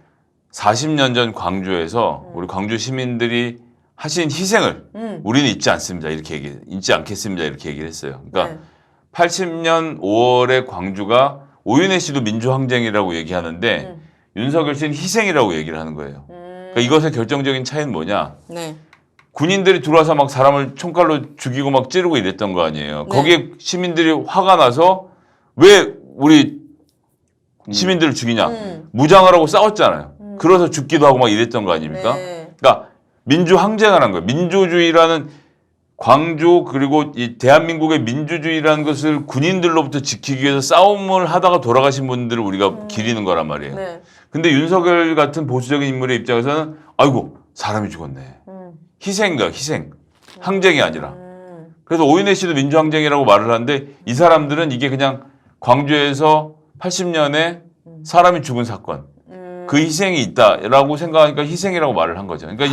40년 전 광주에서 우리 광주 시민들이 하신 희생을 우리는 잊지 않습니다. 이렇게 잊지 않겠습니다. 이렇게 얘기를 했어요. 그러니까 네. 80년 5월에 광주가 오윤혜 씨도 민주항쟁이라고 얘기하는데 윤석열 씨는 희생이라고 얘기를 하는 거예요. 그러니까 이것의 결정적인 차이는 뭐냐? 네. 군인들이 들어와서 막 사람을 총칼로 죽이고 막 찌르고 이랬던 거 아니에요. 네. 거기에 시민들이 화가 나서 왜 우리 시민들을 죽이냐? 무장하라고 싸웠잖아요. 그래서 죽기도 하고 막 이랬던 거 아닙니까? 네. 그러니까 민주항쟁을 한 거예요. 민주주의라는 광주 그리고 이 대한민국의 민주주의라는 것을 군인들로부터 지키기 위해서 싸움을 하다가 돌아가신 분들을 우리가 기리는 거란 말이에요. 네. 근데 윤석열 같은 보수적인 인물의 입장에서는 아이고 사람이 죽었네. 희생인가 희생. 항쟁이 아니라. 그래서 오윤혜 씨도 민주항쟁이라고 말을 하는데 이 사람들은 이게 그냥 광주에서 80년에 사람이 죽은 사건. 그 희생이 있다라고 생각하니까 희생이라고 말을 한 거죠. 그러니까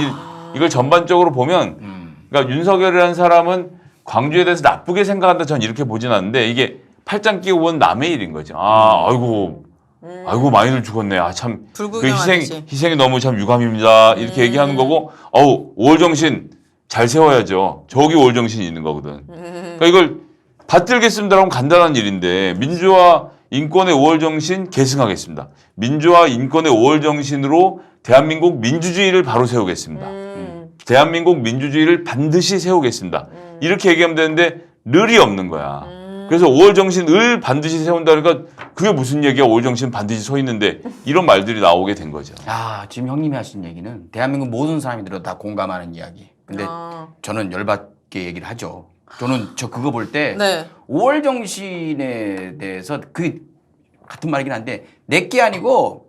이걸 전반적으로 보면 그러니까 윤석열이라는 사람은 광주에 대해서 나쁘게 생각한다 전 이렇게 보진 않는데 이게 팔짱 끼고 본 남의 일인 거죠. 아이고 많이들 죽었네. 참 그 불구경하듯이. 희생이 너무 참 유감입니다. 이렇게 얘기하는 거고 5월 정신 잘 세워야죠. 저기 5월 정신이 있는 거거든. 그러니까 이걸 받들겠습니다라고 간단한 일인데 민주화 인권의 5월 정신 계승하겠습니다. 민주화 인권의 5월 정신으로 대한민국 민주주의를 바로 세우겠습니다. 대한민국 민주주의를 반드시 세우겠습니다. 이렇게 얘기하면 되는데 늘이 없는 거야. 그래서 5월 정신을 반드시 세운다 그러니까 그게 무슨 얘기야? 5월 정신 반드시 서 있는데 이런 말들이 나오게 된 거죠. 야 지금 형님이 하신 얘기는 대한민국 모든 사람이 들어 다 공감하는 이야기. 근데 저는 열받게 얘기를 하죠. 저는 그거 볼 때 네. 5월 정신에 대해서 그 같은 말이긴 한데 내게 아니고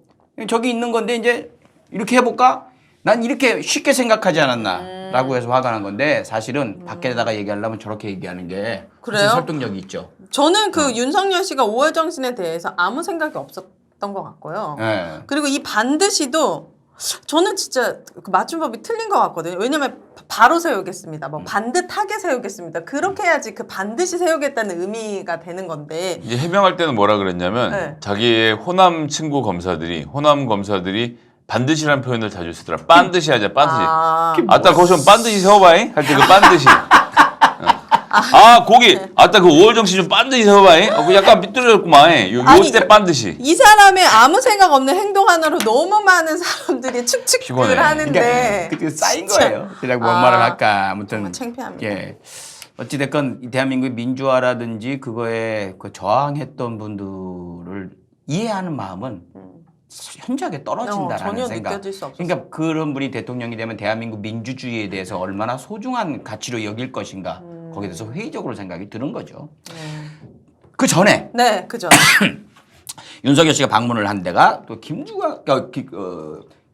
저기 있는 건데 이제 이렇게 해볼까? 난 이렇게 쉽게 생각하지 않았나라고 해서 화가 난 건데 사실은 밖에다가 얘기하려면 저렇게 얘기하는 게 그래요? 설득력이 있죠. 저는 그 윤석열 씨가 5월 정신에 대해서 아무 생각이 없었던 것 같고요. 네. 그리고 이 반드시도 저는 진짜 그 맞춤법이 틀린 것 같거든요. 왜냐면 바로 세우겠습니다. 뭐 반듯하게 세우겠습니다. 그렇게 해야지 그 반드시 세우겠다는 의미가 되는 건데. 이제 해명할 때는 뭐라 그랬냐면 네. 자기의 호남 친구 검사들이 반드시라는 표현을 자주 쓰더라. 반드시 하자. 반드시. 아따 거기 좀 반드시 세워봐잉 할 때 그 반드시. 거기 아따 그 5월 정신 좀 반드시 세워봐잉. 그 약간 삐뚤어졌구만. 요때 반드시. 이 사람의 아무 생각 없는 행동 하나로 너무 많은 사람들이 축축을 피곤해. 하는데 그게 쌓인 진짜. 거예요. 그냥 뭔 말을 할까. 아무튼 정말 창피합니다. 예. 어찌됐건 이 대한민국의 민주화라든지 그거에 그 저항했던 분들을 이해하는 마음은 현저하게 떨어진다라는 전혀 생각. 느껴질 수 없었어요. 그러니까 그런 분이 대통령이 되면 대한민국 민주주의에 대해서 얼마나 소중한 가치로 여길 것인가. 거기에 대해서 회의적으로 생각이 드는 거죠. 그 전에 네, 그죠. 윤석열 씨가 방문을 한 데가 또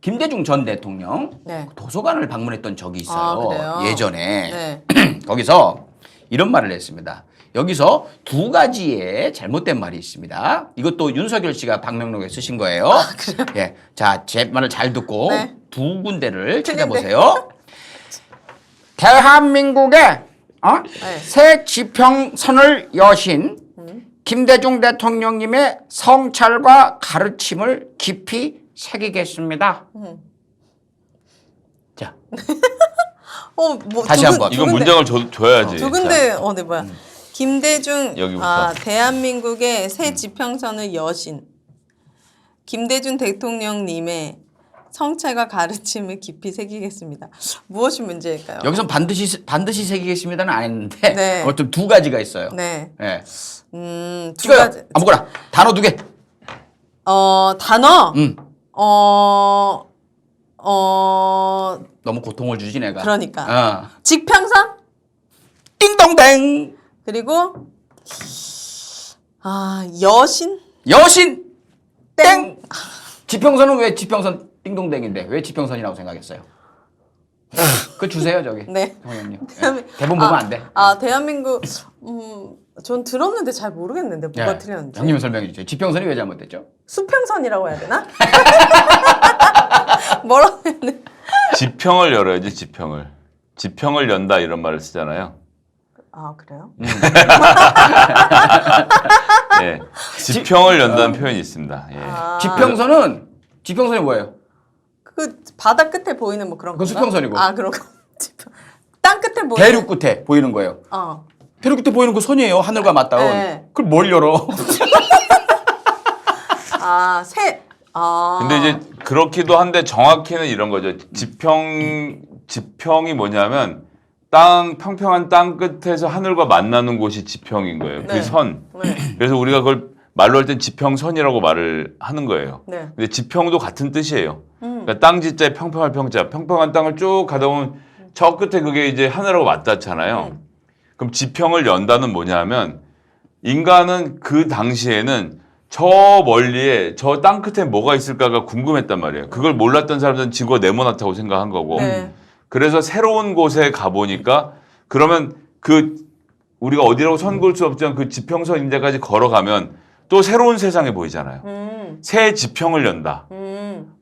김대중 전 대통령 네. 도서관을 방문했던 적이 있어요. 그래요? 예전에 네. 거기서 이런 말을 했습니다. 여기서 두 가지의 잘못된 말이 있습니다. 이것도 윤석열 씨가 방명록에 쓰신 거예요. 그래요? 예, 자, 제 말을 잘 듣고 네. 두 군데를 틀린데. 찾아보세요. 대한민국의 네. 새 지평선을 여신 김대중 대통령님의 성찰과 가르침을 깊이 새기겠습니다. 자, 뭐 다시 한번. 이건 문장을 줘야지. 두 군데 네 뭐야. 김대중 여기부터. 대한민국의 새 지평선을 여신 김대중 대통령님의 성찰과 가르침을 깊이 새기겠습니다. 무엇이 문제일까요? 여기서 반드시 새기겠습니다는 안 했는데 네. 어떤 두 가지가 있어요. 네. 예. 두 찍어요. 가지. 아무거나 단어 두 개. 단어. 음. 너무 고통을 주지 내가. 그러니까. 지평선? 띵동댕. 그리고 여신? 여신 땡. 지평선은 왜 지평선 띵동댕인데 왜 지평선이라고 생각했어요? 그 주세요 저기. 네. 형님. 대본 보면 안 돼. 대한민국 전 들었는데 잘 모르겠는데 뭐가 예. 틀렸는지. 형님이 설명해 주세요. 지평선이 왜 잘못됐죠? 수평선이라고 해야 되나? 뭐라고 해야 돼? 지평을 열어야지 지평을. 지평을 연다 이런 말을 쓰잖아요. 그래요? 예. 지평을 연다는 표현이 있습니다. 예. 지평선이 뭐예요? 그 바다 끝에 보이는 뭐 그런 거. 그건 수평선이고. 그런 거. 땅 끝에 보이는. 대륙 끝에 보이는 거예요. 대륙 끝에 보이는 그 선이에요. 하늘과 맞닿은. 네. 그걸 뭘 열어? 근데 이제 그렇기도 한데 정확히는 이런 거죠. 지평이 뭐냐면 평평한 땅 끝에서 하늘과 만나는 곳이 지평인 거예요. 네. 그 선. 네. 그래서 우리가 그걸 말로 할 땐 지평선이라고 말을 하는 거예요. 네. 근데 지평도 같은 뜻이에요. 그러니까 땅 지자에 평평할 평자. 평평한 땅을 쭉 가다 보면 저 끝에 그게 이제 하늘하고 맞닿잖아요. 그럼 지평을 연다는 뭐냐면 인간은 그 당시에는 저 멀리에 저 땅 끝에 뭐가 있을까가 궁금했단 말이에요. 그걸 몰랐던 사람들은 지구가 네모나다고 생각한 거고. 네. 그래서 새로운 곳에 가보니까 그러면 우리가 어디라고 선 그을 수 없지만 그 지평선 인자까지 걸어가면 또 새로운 세상이 보이잖아요. 새 지평을 연다.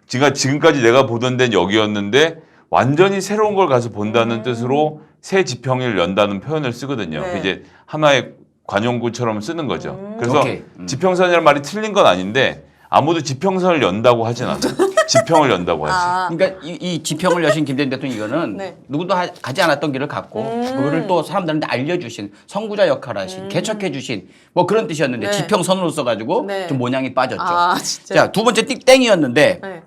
지금까지 내가 보던 데는 여기였는데 완전히 새로운 걸 가서 본다는 뜻으로 새 지평을 연다는 표현을 쓰거든요. 네. 이제 하나의 관용구처럼 쓰는 거죠. 그래서 오케이. 지평선이라는 말이 틀린 건 아닌데 아무도 지평선을 연다고 하진 않아요. 지평을 연다고 하지. 그러니까 이 지평을 여신 김대중 대통령 이거는 네. 누구도 가지 않았던 길을 갔고 그거를 또 사람들한테 알려주신 선구자 역할을 하신 개척해주신 뭐 그런 뜻이었는데 네. 지평선으로 써가지고 네. 좀 모양이 빠졌죠. 진짜. 자, 두 번째 땡이었는데 네.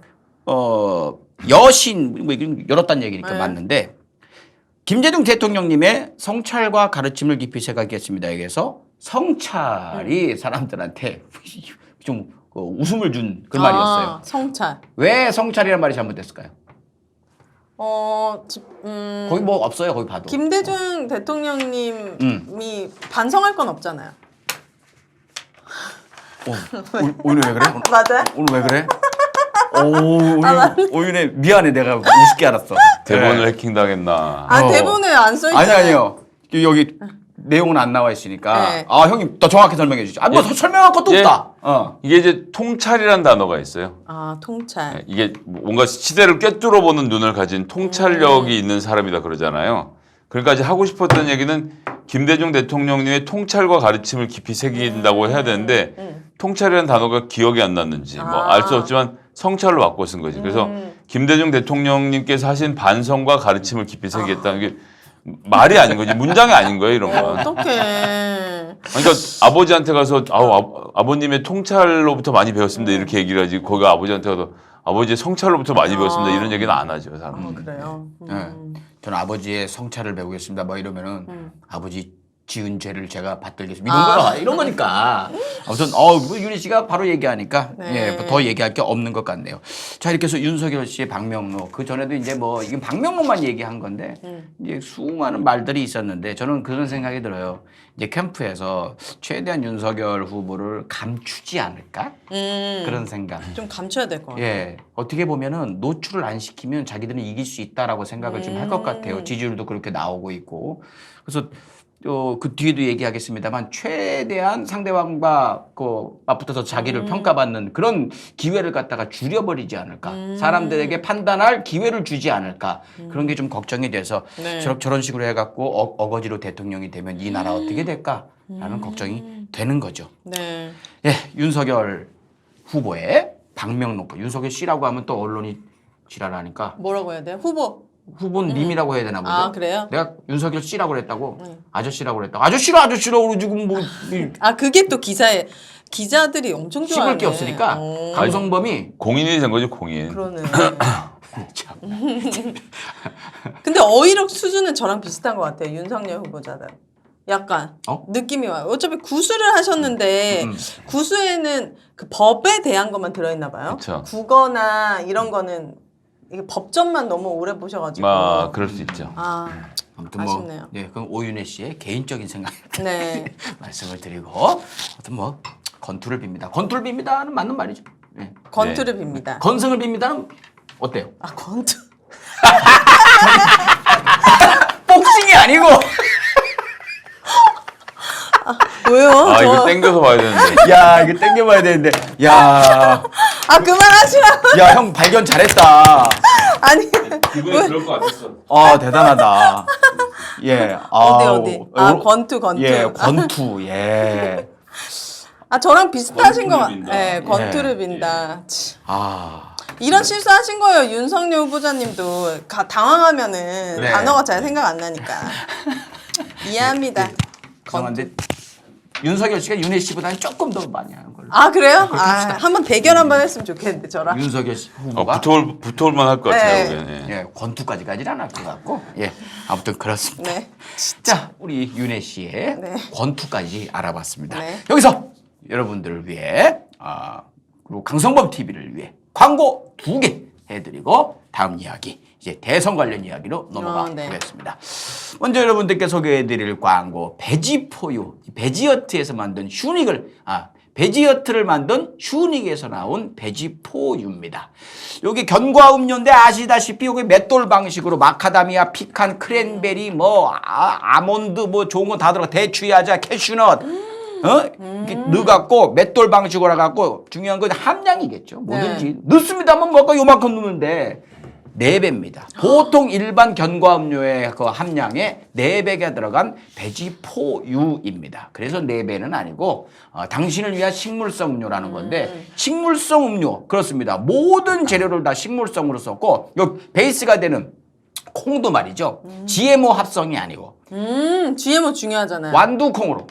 여신 뭐 이건 열었다는 얘기니까 네. 맞는데 김대중 대통령님의 성찰과 가르침을 깊이 새기겠습니다. 여기서 성찰이 사람들한테 좀 웃음을 준 그 말이었어요. 성찰. 왜 성찰이라는 말이 잘못됐을까요? 거기 거기 뭐 없어요. 거기 봐도. 김대중 대통령님이 반성할 건 없잖아요. 오늘 왜 그래? 맞아요? 오늘 왜 그래? 오늘 미안해. 내가 우습게 알았어. 대본을 네. 해킹당했나. 대본에 안 써있잖아요. 아니요. 여기 내용은 안 나와 있으니까. 네. 형님 더 정확히 설명해 주시죠. 뭐 설명할 것도 예. 없다. 이게 이제 통찰이라는 단어가 있어요. 통찰. 이게 뭔가 시대를 꿰뚫어 보는 눈을 가진 통찰력이 있는 사람이다 그러잖아요. 그러니까 이제 하고 싶었던 얘기는 김대중 대통령님의 통찰과 가르침을 깊이 새긴다고 해야 되는데 통찰이라는 단어가 기억이 안 났는지 뭐 알 수 없지만 성찰로 바꿔 쓴 거지. 그래서 김대중 대통령님께서 하신 반성과 가르침을 깊이 새기겠다는 게 말이 아닌 거지. 문장이 아닌 거예요, 이런 건. 어떡해. 그러니까 아버지한테 가서 아버님의 통찰로부터 많이 배웠습니다 이렇게 얘기를 하지. 거기가 아버지한테 가서 아버지의 성찰로부터 많이 배웠습니다 이런 얘기는 안 하죠, 사람은. 그래요. 네. 저는 아버지의 성찰을 배우겠습니다. 뭐 이러면은 아버지 지은 죄를 제가 받들겠습니다. 이런 거니까. 아무튼 뭐 윤희 씨가 바로 얘기하니까 네. 더 얘기할 게 없는 것 같네요. 자, 이렇게 해서 윤석열 씨의 방명록 그 전에도 이제 뭐 이건 방명록만 얘기한 건데 이제 수많은 말들이 있었는데 저는 그런 생각이 들어요. 이제 캠프에서 최대한 윤석열 후보를 감추지 않을까 그런 생각. 좀 감춰야 될 것 같아요. 예, 어떻게 보면은 노출을 안 시키면 자기들은 이길 수 있다라고 생각을 좀 할 것 같아요. 지지율도 그렇게 나오고 있고. 그래서 그 뒤에도 얘기하겠습니다만 최대한 상대방과 맞붙어서 자기를 평가받는 그런 기회를 갖다가 줄여버리지 않을까. 사람들에게 판단할 기회를 주지 않을까. 그런 게 좀 걱정이 돼서 네. 저런 식으로 해갖고 어거지로 대통령이 되면 이 나라 어떻게 될까라는 걱정이 되는 거죠. 네. 예, 윤석열 후보의 방명록. 윤석열 씨라고 하면 또 언론이 지랄하니까 뭐라고 해야 돼요? 후보는 님이라고 해야 되나 보죠. 그래요? 내가 윤석열 씨라고 그랬다고 아저씨라고 그랬다고 아저씨라고 지금 뭐 그게 또 기자들이 엄청 좋아하네. 씹을 게 없으니까 강성범이 공인이 된 거죠, 공인. 그러네. 근데 어휘력 수준은 저랑 비슷한 것 같아요. 윤석열 후보자들. 약간 어? 느낌이 와요. 어차피 구수를 하셨는데 구수에는 그 법에 대한 것만 들어있나 봐요. 그쵸. 국어나 이런 거는 이게 법전만 너무 오래 보셔가지고 그럴 수 있죠. 아무튼 아쉽네요. 네, 그럼 오윤혜 씨의 개인적인 생각 네. 말씀을 드리고 아무튼 뭐 건투를 빕니다. 건투를 빕니다는 맞는 말이죠. 네. 건투를 빕니다. 건승을 빕니다는 어때요? 건투. 복싱이 아니고 왜요? 이거 땡겨서 봐야 되는데. 야 이거 땡겨봐야 되는데 야 그만하시라고. 야 형 발견 잘했다. 아니 기분이 그럴 것 같았어. 대단하다. 예. 어디? 건투. 예, 건투. 예. 저랑 비슷하신 것 건투를 같아요. 빈다. 네, 건투를 빈다. 참. 아. 이런 실수하신 거예요. 윤석열 후보자님도 당황하면은 네. 단어가 잘 생각 안 나니까. 이해합니다. 죄송한데 윤석열 씨가 윤혜 씨보다는 조금 더 많이 하는 걸로. 그래요? 한번 대결 한번 했으면 좋겠는데 저랑. 윤석열 씨 후보가 붙어올만 할 것 같아요. 네. 그게. 예, 권투까지 가지는 않을 것 같고. 예. 아무튼 그렇습니다. 네. 자, 우리 윤혜 씨의 네. 권투까지 알아봤습니다. 네. 여기서 여러분들을 위해 그리고 강성범 TV를 위해 광고 2개 해드리고 다음 이야기 이제 대선 관련 이야기로 넘어가 네. 보겠습니다. 먼저 여러분들께 소개해드릴 광고 베지포유 베지어트에서 만든 베지어트를 만든 슈닉에서 나온 베지포유입니다. 여기 견과 음료인데 아시다시피 여기 맷돌 방식으로 마카다미아, 피칸, 크랜베리, 아몬드 좋은 거 다 들어가 대추야자, 캐슈넛 이렇게 넣어갖고 맷돌 방식으로 해갖고 중요한 건 함량이겠죠. 뭐든지 넣습니다만 뭐가 요만큼 넣는데 4배입니다. 보통 일반 견과 음료의 그 함량의 4배가 들어간 베지포유입니다. 그래서 4배는 아니고 당신을 위한 식물성 음료라는 건데 식물성 음료 그렇습니다. 모든 재료를 다 식물성으로 썼고 요 베이스가 되는 콩도 말이죠. GMO 합성이 아니고 GMO 중요하잖아요. 완두콩으로.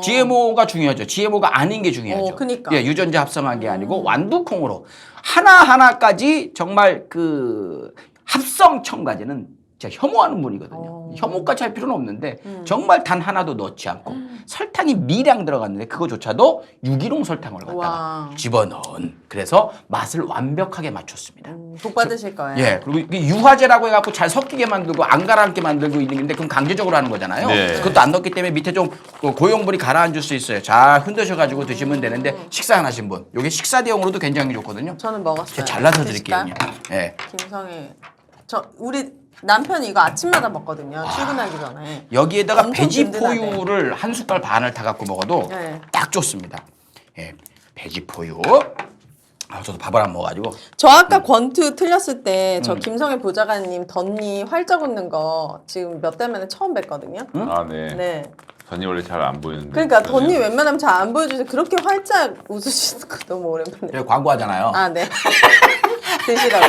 GMO가 중요하죠. GMO가 아닌 게 중요하죠. 그니까. 예, 유전자 합성한 게 아니고 완두콩으로 하나하나까지 정말 그 합성 첨가제는 제가 혐오하는 분이거든요. 혐오까지 할 필요는 없는데 정말 단 하나도 넣지 않고 설탕이 미량 들어갔는데 그거조차도 유기농 설탕을 갖다가 와. 집어넣은 그래서 맛을 완벽하게 맞췄습니다. 복 받으실 거예요. 예, 그리고 이게 유화제라고 해갖고 잘 섞이게 만들고 안 가라앉게 만들고 있는 건데 그건 강제적으로 하는 거잖아요. 네. 그것도 안 넣기 때문에 밑에 좀 고용분이 가라앉을 수 있어요. 잘 흔드셔가지고 드시면 되는데 식사 안 하신 분, 이게 식사 대용으로도 굉장히 좋거든요. 저는 먹었어요. 제가 잘라서 드릴게요. 드실까요? 그냥. 예. 김성애. 우리 남편이 이거 아침마다 먹거든요. 출근하기 전에. 여기에다가 엄청 베지포유를 한 숟갈 반을 타갖고 먹어도 네. 딱 좋습니다. 예, 베지포유. 저도 밥을 안 먹어가지고. 저 아까 권투 틀렸을 때 저 김성애 보좌관님 덧니 활짝 웃는 거 지금 몇 달 만에 처음 뵀거든요. 네. 네. 전이 원래 잘 안 보이는데. 그러니까 덧니 웬만하면 잘 안 보여주세요. 그렇게 활짝 웃으시는 거 너무 오랜만에. 제가 광고하잖아요. 네. 드시라고.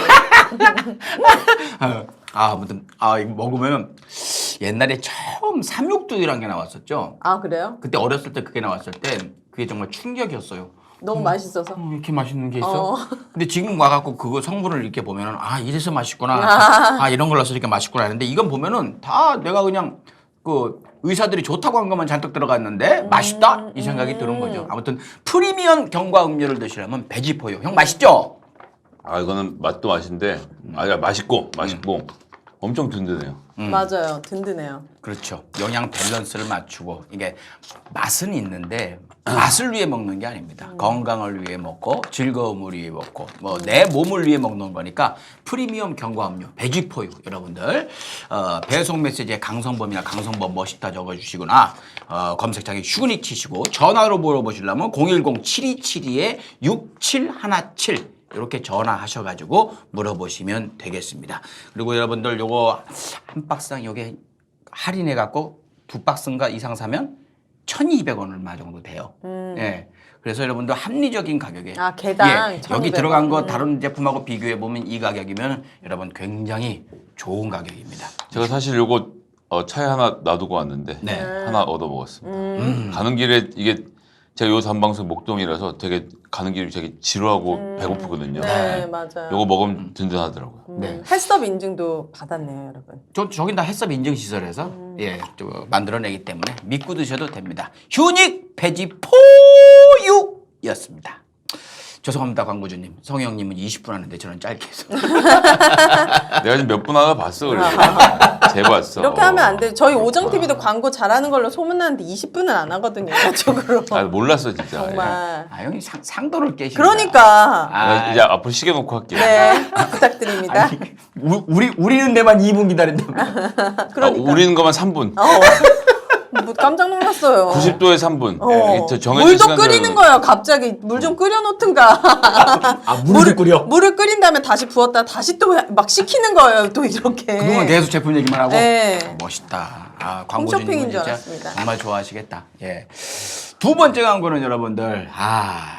아무튼 이거 먹으면 옛날에 처음 삼육두유라는 게 나왔었죠. 그래요? 그때 어렸을 때 그게 나왔을 때 그게 정말 충격이었어요. 너무 맛있어서. 이렇게 맛있는 게 있어? 근데 지금 와갖고 그거 성분을 이렇게 보면은 이래서 맛있구나. 이런 걸 넣어서 이렇게 맛있구나 하는데 이건 보면은 다 내가 그냥 그 의사들이 좋다고 한 것만 잔뜩 들어갔는데 맛있다 이 생각이 드는 거죠. 아무튼 프리미엄 견과 음료를 드시려면 베지포유. 형 맛있죠? 이거는 맛도 맛인데 맛있고 엄청 든든해요. 맞아요. 든든해요. 그렇죠. 영양 밸런스를 맞추고 이게 맛은 있는데 맛을 위해 먹는 게 아닙니다. 건강을 위해 먹고 즐거움을 위해 먹고 내 몸을 위해 먹는 거니까 프리미엄 견과 음료 베지포유 여러분들 배송 메시지에 강성범이나 강성범 멋있다 적어주시거나 검색창에 슈닉 치시고 전화로 물어보시려면 010-7272-6717 이렇게 전화하셔가지고 물어보시면 되겠습니다. 그리고 여러분들 요거 한 박스당 요게 할인해갖고 2박스인가 이상 사면 1,200원 얼마 정도 돼요. 예. 그래서 여러분들 합리적인 가격에 개당 여기 1,200원. 들어간 거 다른 제품하고 비교해 보면 이 가격이면 여러분 굉장히 좋은 가격입니다. 제가 사실 요거 차에 하나 놔두고 왔는데 네. 하나 얻어 먹었습니다. 가는 길에 이게 제가 요 단방송 목동이라서 되게 가는 길이 되게 지루하고 배고프거든요. 네, 맞아요. 요거 먹으면 든든하더라고요. 네. 헬스업 인증도 받았네요, 여러분. 저긴 다 햇섭 인증 시설에서 만들어내기 때문에 믿고 드셔도 됩니다. 휴닉 배지 포유였습니다. 죄송합니다, 광고주님. 성형님은 20분 하는데 저는 짧게 해서. 내가 지금 몇 분 하나 봤어, 그래. 재봤어. 이렇게 하면 안 돼. 저희 오정TV도 광고 잘하는 걸로 소문나는데 20분은 안 하거든요, 이쪽으로. 아, 몰랐어, 진짜. 정말. 아, 형이 상도를 깨시네. 그러니까. 나 이제 앞으로 시계 놓고 할게요. 네, 부탁드립니다. 우리는 데만 2분 기다린다고. 그러니까. 우리는 것만 3분. 뭐 깜짝 놀랐어요. 90도에 3분. 정해진 물도 시간대로. 끓이는 거예요, 갑자기. 물 좀 끓여놓든가. 아, 물을 끓여? 물을 끓인 다음에 다시 부었다 다시 또 막 식히는 거예요, 또 이렇게. 그동안 계속 제품 얘기만 하고. 네. 멋있다. 아, 홈쇼핑인 광고주님은 줄 진짜 알았습니다. 정말 좋아하시겠다. 예. 두 번째 광고는 여러분들,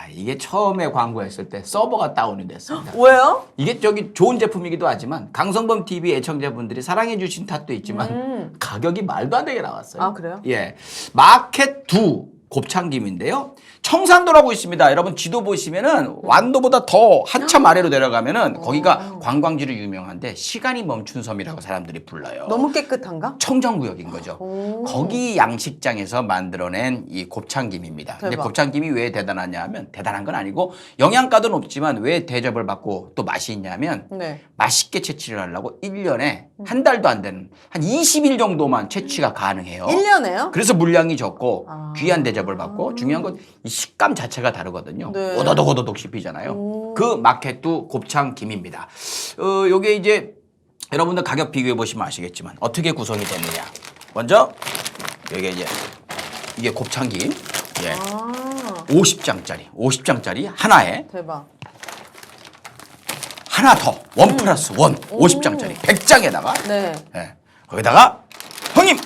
이게 처음에 광고했을 때 서버가 다운이 됐습니다. 왜요? 이게 좋은 제품이기도 하지만 강성범 TV 애청자분들이 사랑해 주신 탓도 있지만 가격이 말도 안 되게 나왔어요. 아, 그래요? 예. 마켓 2 곱창김인데요. 청산도라고 있습니다. 여러분 지도 보시면은 완도보다 더 한참 아래로 내려가면은 거기가 관광지로 유명한데 시간이 멈춘 섬이라고 사람들이 불러요. 너무 깨끗한가? 청정구역인 거죠. 거기 양식장에서 만들어낸 이 곱창김입니다. 근데 대박. 곱창김이 왜 대단하냐 하면 대단한 건 아니고 영양가도 높지만 왜 대접을 받고 또 맛이 있냐면 네. 맛있게 채취를 하려고 1년에 한 달도 안 되는 한 20일 정도만 채취가 가능해요. 1년에요? 그래서 물량이 적고 아. 귀한 대접을 받고 중요한 건 이 식감 자체가 다르거든요. 네. 오도독오도독 씹히잖아요. 그 마켓두 곱창김입니다. 요게 이제 여러분들 가격 비교해 보시면 아시겠지만 어떻게 구성이 되느냐. 먼저 이게 곱창김. 예. 아, 50장짜리 하나에 대박. 하나 더 원 플러스 원 50장짜리 100장에다가 네. 예. 거기다가 형님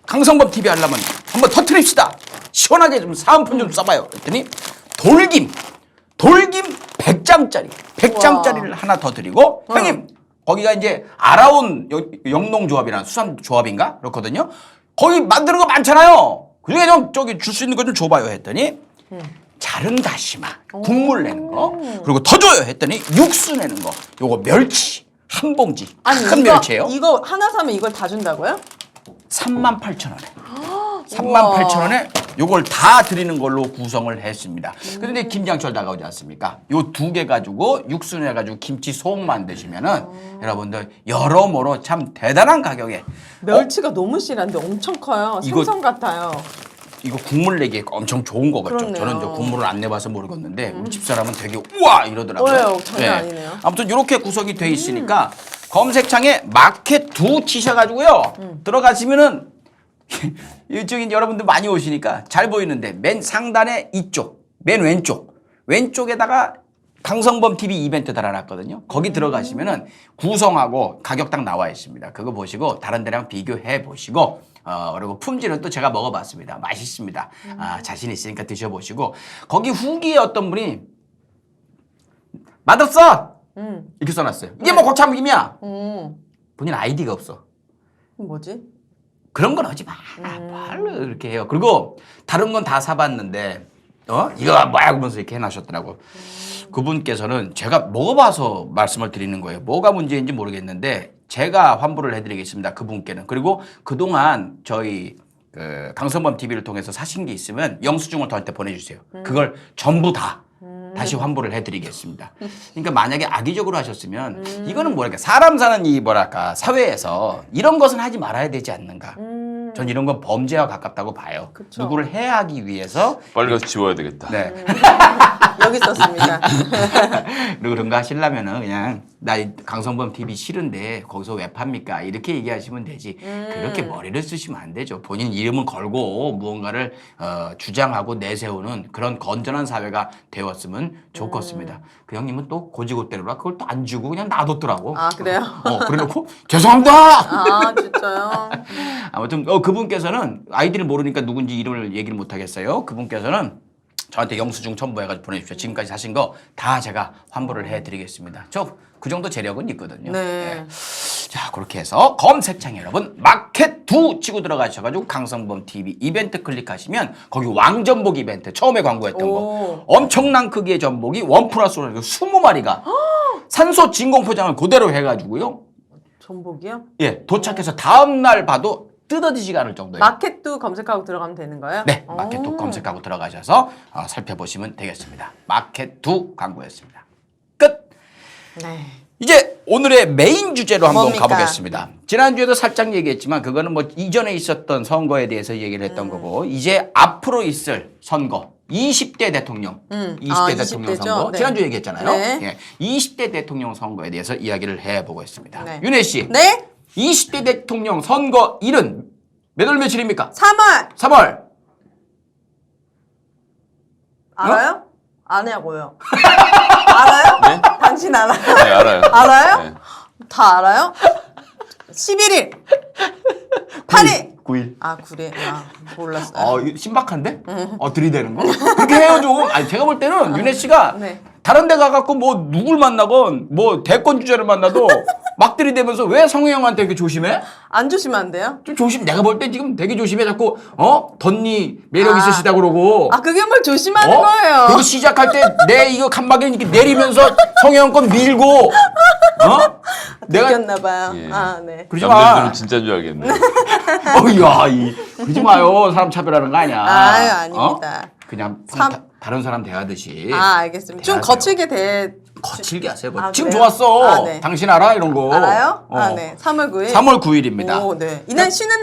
강성범 TV 하려면 한번 터트립시다. 시원하게 좀 사은품 좀 써봐요. 그랬더니 돌김 100장짜리를 하나 더 드리고 형님 거기가 이제 알아온 영농조합이나 수산조합인가 그렇거든요. 거기 만드는 거 많잖아요. 그중에 좀 저기 줄 수 있는 거 좀 줘봐요 했더니 자른 다시마 국물 내는 거 그리고 더 줘요 했더니 육수 내는 거 요거 멸치 한 봉지 아니, 큰 멸치예요. 이거 하나 사면 이걸 다 준다고요? 38,000원에 38,000원에 요걸 다 드리는 걸로 구성을 했습니다. 그런데 김장철 다가오지 않습니까? 요 두 개 가지고 육수 내가지고 김치 속 만드시면은 여러분들 여러모로 참 대단한 가격에 멸치가 너무 실한데 엄청 커요. 이거- 생선 같아요. 이거 국물 내기 엄청 좋은 거겠죠. 그렇네요. 저는 저 국물을 안 내봐서 모르겠는데 우리 집사람은 되게 우와 이러더라고요. 왜요? 전혀 아니네요. 아무튼 이렇게 구성이 돼 있으니까 검색창에 마켓 2 치셔가지고요 들어가시면은 이쪽에 여러분들 많이 오시니까 잘 보이는데 맨 상단에 이쪽 맨 왼쪽에다가 강성범 TV 이벤트 달아놨거든요. 거기 들어가시면은 구성하고 가격 딱 나와 있습니다. 그거 보시고 다른 데랑 비교해 보시고 그리고 품질은 또 제가 먹어봤습니다. 맛있습니다. 자신 있으니까 드셔보시고 거기 후기에 어떤 분이 맛없어 이렇게 써놨어요. 이게 뭐 곱창김이야. 본인 아이디가 없어. 뭐지? 그런 건 하지 마. 말로 이렇게 해요. 그리고 다른 건 다 사봤는데 이거 뭐야 그러면서 이렇게 해놔셨더라고. 그분께서는 제가 먹어봐서 말씀을 드리는 거예요. 뭐가 문제인지 모르겠는데 제가 환불을 해드리겠습니다. 그분께는. 그리고 그동안 저희 강성범 TV를 통해서 사신 게 있으면 영수증을 저한테 보내주세요. 그걸 전부 다 다시 환불을 해드리겠습니다. 그러니까 만약에 악의적으로 하셨으면 이거는 뭐랄까 사람 사는 이 뭐랄까 사회에서 이런 것은 하지 말아야 되지 않는가. 전 이런 건 범죄와 가깝다고 봐요. 그쵸. 누구를 해하기 위해서 빨리 가서 지워야 되겠다. 네. 여기 있었습니다. 그리고 그런 거 하시려면은 그냥 나 이 강성범 TV 싫은데 거기서 왜 팝니까? 이렇게 얘기하시면 되지. 그렇게 머리를 쓰시면 안 되죠. 본인 이름을 걸고 무언가를 주장하고 내세우는 그런 건전한 사회가 되었으면 좋겠습니다. 그 형님은 또 고지고대로라 그걸 또 안 주고 그냥 놔뒀더라고. 아, 그래요? 그래놓고 죄송합니다. 아, 진짜요? 아무튼 그분께서는 아이디를 모르니까 누군지 이름을 얘기를 못 하겠어요. 그분께서는 저한테 영수증 첨부해가지고 보내주십시오. 지금까지 사신 거 다 제가 환불을 해드리겠습니다. 저 그 정도 재력은 있거든요. 네. 자, 그렇게 해서 검색창에 여러분 마켓2 치고 들어가셔가지고 강성범 TV 이벤트 클릭하시면 거기 왕전복 이벤트 처음에 광고했던 거 오. 엄청난 크기의 전복이 1+1 20마리가 산소 진공 포장을 그대로 해가지고요. 전복이요? 예, 도착해서 다음날 봐도 뜯어지지가 않을 정도예요. 마켓도 검색하고 들어가면 되는 거예요? 네, 마켓2 검색하고 들어가셔서 살펴보시면 되겠습니다. 마켓2 광고였습니다. 끝! 네. 이제 오늘의 메인 주제로 한번 뭡니까? 가보겠습니다. 지난주에도 살짝 얘기했지만 그거는 뭐 이전에 있었던 선거에 대해서 얘기를 했던 거고 이제 앞으로 있을 선거 20대 대통령 20대 대통령 20대 죠? 선거 네. 지난주 얘기했잖아요. 네. 예, 20대 대통령 선거에 대해서 이야기를 해보겠습니다. 네. 윤혜 씨, 네? 20대 대통령 선거일은 몇 월 며칠입니까? 3월! 3월. 알아요? 안 하고요. 알아요? 네? 당신 알아요? 네, 알아요. 알아요? 네. 다 알아요? 11일! 8일! 9일. 아, 9일. 아, 몰랐어요. 이거 신박한데? 들이대는 거? 그렇게 해요 좀. 아니 제가 볼 때는 윤혜 씨가 네. 다른 데 가갖고 뭐 누굴 만나건 뭐 대권 주자를 만나도 막 들이대면서 왜 성우형한테 이렇게 조심해? 안 조심하면 안 돼요? 좀 조심. 내가 볼 때 지금 되게 조심해. 자꾸 덧니 매력 아. 있으시다 그러고. 아, 그게 뭘 조심하는 거예요? 그리고 시작할 때 내 이거 칸막이 이렇게 내리면서 성우형 건 밀고. 내가 느꼈나봐요. 예. 아, 네. 그러지 마. 남자들은 진짜인 줄 알겠네. 야, 그러지 마요. 사람 차별하는 거 아니야. 아유, 아닙니다. 그냥 삼- 다른 사람 대하듯이. 아, 알겠습니다. 좀 대하세요. 거칠게 대. 거칠게 하세요. 아, 지금 그래요? 좋았어. 아, 네. 당신 알아? 이런 거. 알아요? 아, 네. 3월 9일. 3월 9일입니다. 오, 네. 이날 쉬는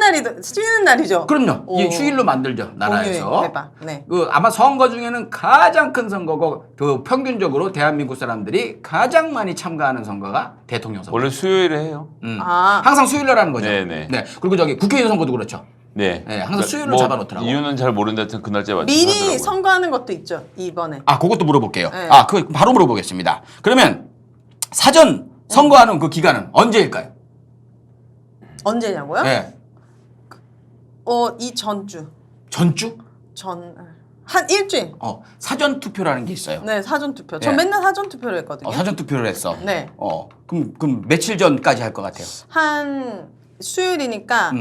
날이죠? 그럼요. 오. 이 휴일로 만들죠. 나라에서. 공휴일, 대박. 네. 아마 선거 중에는 가장 큰 선거고 평균적으로 대한민국 사람들이 가장 많이 참가하는 선거가 대통령 선거. 원래 수요일에 해요. 아. 항상 수요일날 하는 거죠. 네네. 네. 그리고 국회의원 선거도 그렇죠. 네. 네, 항상 수요일로 잡아놓더라고. 이유는 잘 모르는데 하여튼 그날짜에 맞춰서 미리 하더라고요. 선거하는 것도 있죠, 이번에. 그것도 물어볼게요. 네. 그 바로 물어보겠습니다. 그러면 사전 선거하는 그 기간은 언제일까요? 언제냐고요? 네. 이 전주. 전주? 한 일주일. 사전 투표라는 게 있어요. 네, 사전투표. 전 네. 맨날 사전투표를 했거든요. 사전 투표를 했어. 네. 그럼 며칠 전까지 할 것 같아요. 한 수요일이니까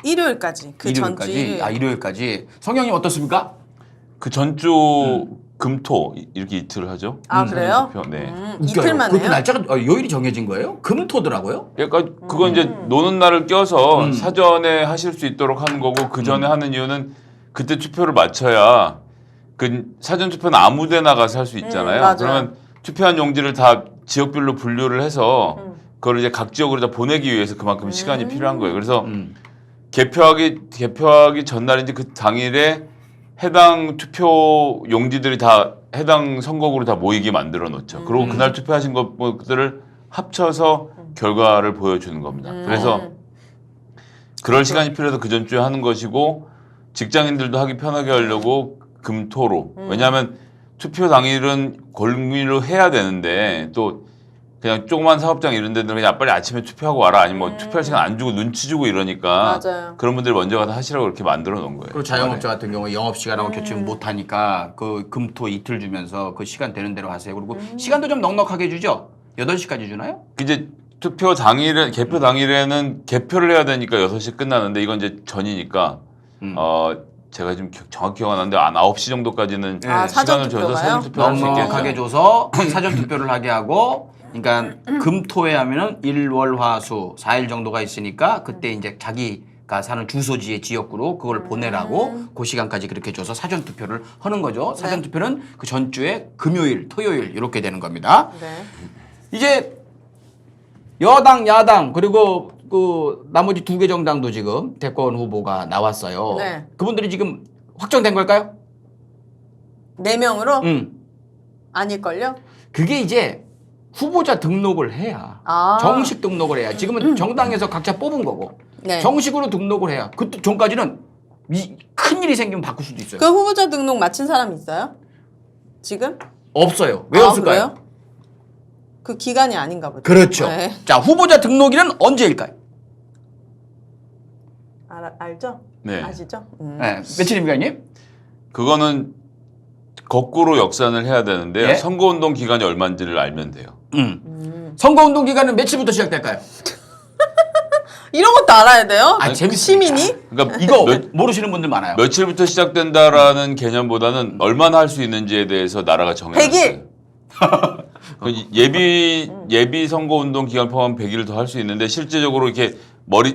일요일까지. 그 전주 일요일. 일요일까지. 성형님 어떻습니까? 그 전주 금토 이렇게 이틀을 하죠. 아, 그래요? 투표. 네. 이틀만 그렇게 해요? 날짜가 요일이 정해진 거예요? 금토더라고요. 그러니까 그건 이제 노는 날을 껴서 사전에 하실 수 있도록 하는 거고 그 전에 하는 이유는 그때 투표를 맞춰야 그 사전 투표는 아무데나 가서 할 수 있잖아요. 맞아요. 그러면 투표한 용지를 다 지역별로 분류를 해서 그걸 이제 각 지역으로 다 보내기 위해서 그만큼 시간이 필요한 거예요. 그래서 개표하기 전날인지 그 당일에 해당 투표 용지들이 다 해당 선거구로 다 모이게 만들어 놓죠. 그리고 그날 투표하신 것들을 합쳐서 결과를 보여주는 겁니다. 그래서 그럴 시간이 필요해서 그 전주에 하는 것이고 직장인들도 하기 편하게 하려고 금토로. 왜냐하면 투표 당일은 골무로 해야 되는데 또 그냥 조그만 사업장 이런 데는 그냥 빨리 아침에 투표하고 와라 아니면 뭐 투표할 시간 안 주고 눈치 주고 이러니까 맞아요. 그런 분들 먼저 가서 하시라고 이렇게 만들어 놓은 거예요. 그리고 자영업자 같은 경우에 영업시간하고 교체를 못하니까 그 금토 이틀 주면서 그 시간 되는 대로 하세요. 그리고 시간도 좀 넉넉하게 주죠. 8시까지 주나요? 이제 투표 당일에 개표 당일에는 개표를 해야 되니까 6시 끝나는데 이건 이제 전이니까 제가 지금 정확히 기억 안 나는데 한 9시 정도까지는 아, 사전 시간을 줘서 투표가요? 사전 투표를 할 수 넉넉하게 있겠죠. 줘서 사전 투표를 하게 하고 그러니까 금토에 하면은 일월화수 4일 정도가 있으니까 그때 이제 자기가 사는 주소지의 지역구로 그걸 보내라고 그 시간까지 그렇게 줘서 사전 투표를 하는 거죠. 사전 투표는 그 전주에 금요일, 토요일 이렇게 되는 겁니다. 네. 이제 여당, 야당 그리고 그 나머지 2개 정당도 지금 대권 후보가 나왔어요. 네. 그분들이 지금 확정된 걸까요? 4명으로? 아닐걸요? 그게 이제 후보자 등록을 해야 아. 정식 등록을 해야 지금은 정당에서 각자 뽑은 거고 네. 정식으로 등록을 해야 그때 전까지는 큰일이 생기면 바꿀 수도 있어요. 그 후보자 등록 마친 사람 있어요? 지금? 없어요. 왜 없을까요? 그래요? 그 기간이 아닌가 보죠. 그렇죠. 네. 자, 후보자 등록일은 언제일까요? 알죠? 네. 아시죠? 네. 며칠입니까, 형님? 그거는 거꾸로 역산을 해야 되는데요. 예? 선거운동 기간이 얼마인지를 알면 돼요. 선거운동 기간은 며칠부터 시작될까요? 이런 것도 알아야 돼요? 아, 재밌습니다. 시민이? 그러니까 이거 모르시는 분들 많아요. 며칠부터 시작된다라는 개념보다는 얼마나 할 수 있는지에 대해서 나라가 정해놨어요. 100일. 그 예비 선거 운동 기간 포함 100일 더 할 수 있는데 실제적으로 이렇게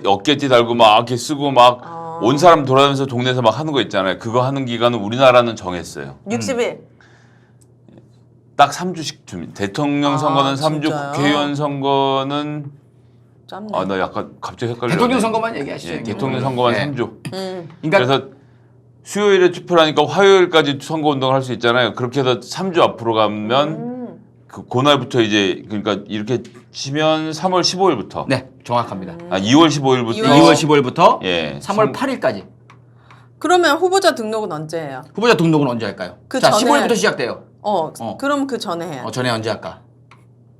어깨띠 달고 막 이렇게 쓰고 막 온 사람 돌아다니면서 동네에서 막 하는 거 있잖아요. 그거 하는 기간은 우리나라는 정했어요. 60일. 딱 3주씩 줍니다. 대통령 선거는 3주, 진짜요? 국회의원 선거는 짧네. 아 나 약간 갑자기 헷갈려. 대통령 선거만 얘기하시죠. 예, 대통령 선거만 네. 3주. 그러니까 그래서 수요일에 투표를 하니까 화요일까지 선거 운동을 할 수 있잖아요. 그렇게 해서 3주 앞으로 가면 그날부터 이제 그러니까 이렇게 치면 3월 15일부터 네, 정확합니다. 2월 15일부터 2월 15일부터 예, 3월 8일까지. 그러면 후보자 등록은 언제 해요? 후보자 등록은 언제 할까요? 그 자, 전에 15일부터 시작돼요. 그럼 그 전에 해야 돼. 전에 언제 할까?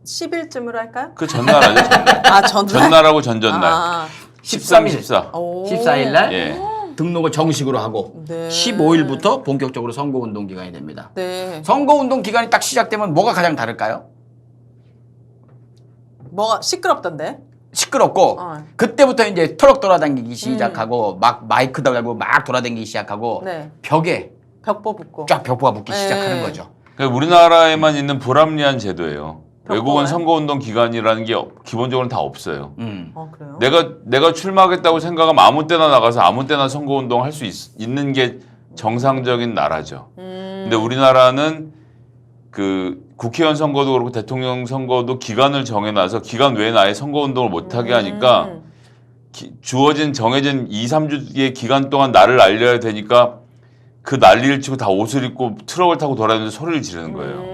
10일쯤으로 할까요? 그 전날 하죠. 전날. 아, 전날? 전날하고 전전날. 아, 13, 13일. 14. 오. 14일 날 예. 등록을 정식으로 하고 네. 15일부터 본격적으로 선거운동 기간이 됩니다. 네. 선거운동 기간이 딱 시작되면 뭐가 가장 다를까요? 뭐가 시끄럽던데? 시끄럽고 어. 그때부터 이제 트럭 돌아다니기 시작하고 막 마이크 달고 막 돌아다니기 시작하고 네. 벽에 벽보 붙고. 쫙 벽보가 붙기 네. 시작하는 거죠. 그러니까 우리나라에만 있는 불합리한 제도예요. 벽보가요? 외국은 선거운동 기간이라는 게 기본적으로 다 없어요. 그래요? 내가 출마하겠다고 생각하면 아무 때나 나가서 아무 때나 선거운동 할 수 있는 게 정상적인 나라죠. 근데 우리나라는 그 국회의원 선거도 그렇고 대통령 선거도 기간을 정해놔서 기간 외에 아예 선거운동을 못하게 하니까 주어진 정해진 2, 3주의 기간 동안 나를 알려야 되니까 그 난리를 치고 다 옷을 입고 트럭을 타고 돌아다니면서 소리를 지르는 거예요.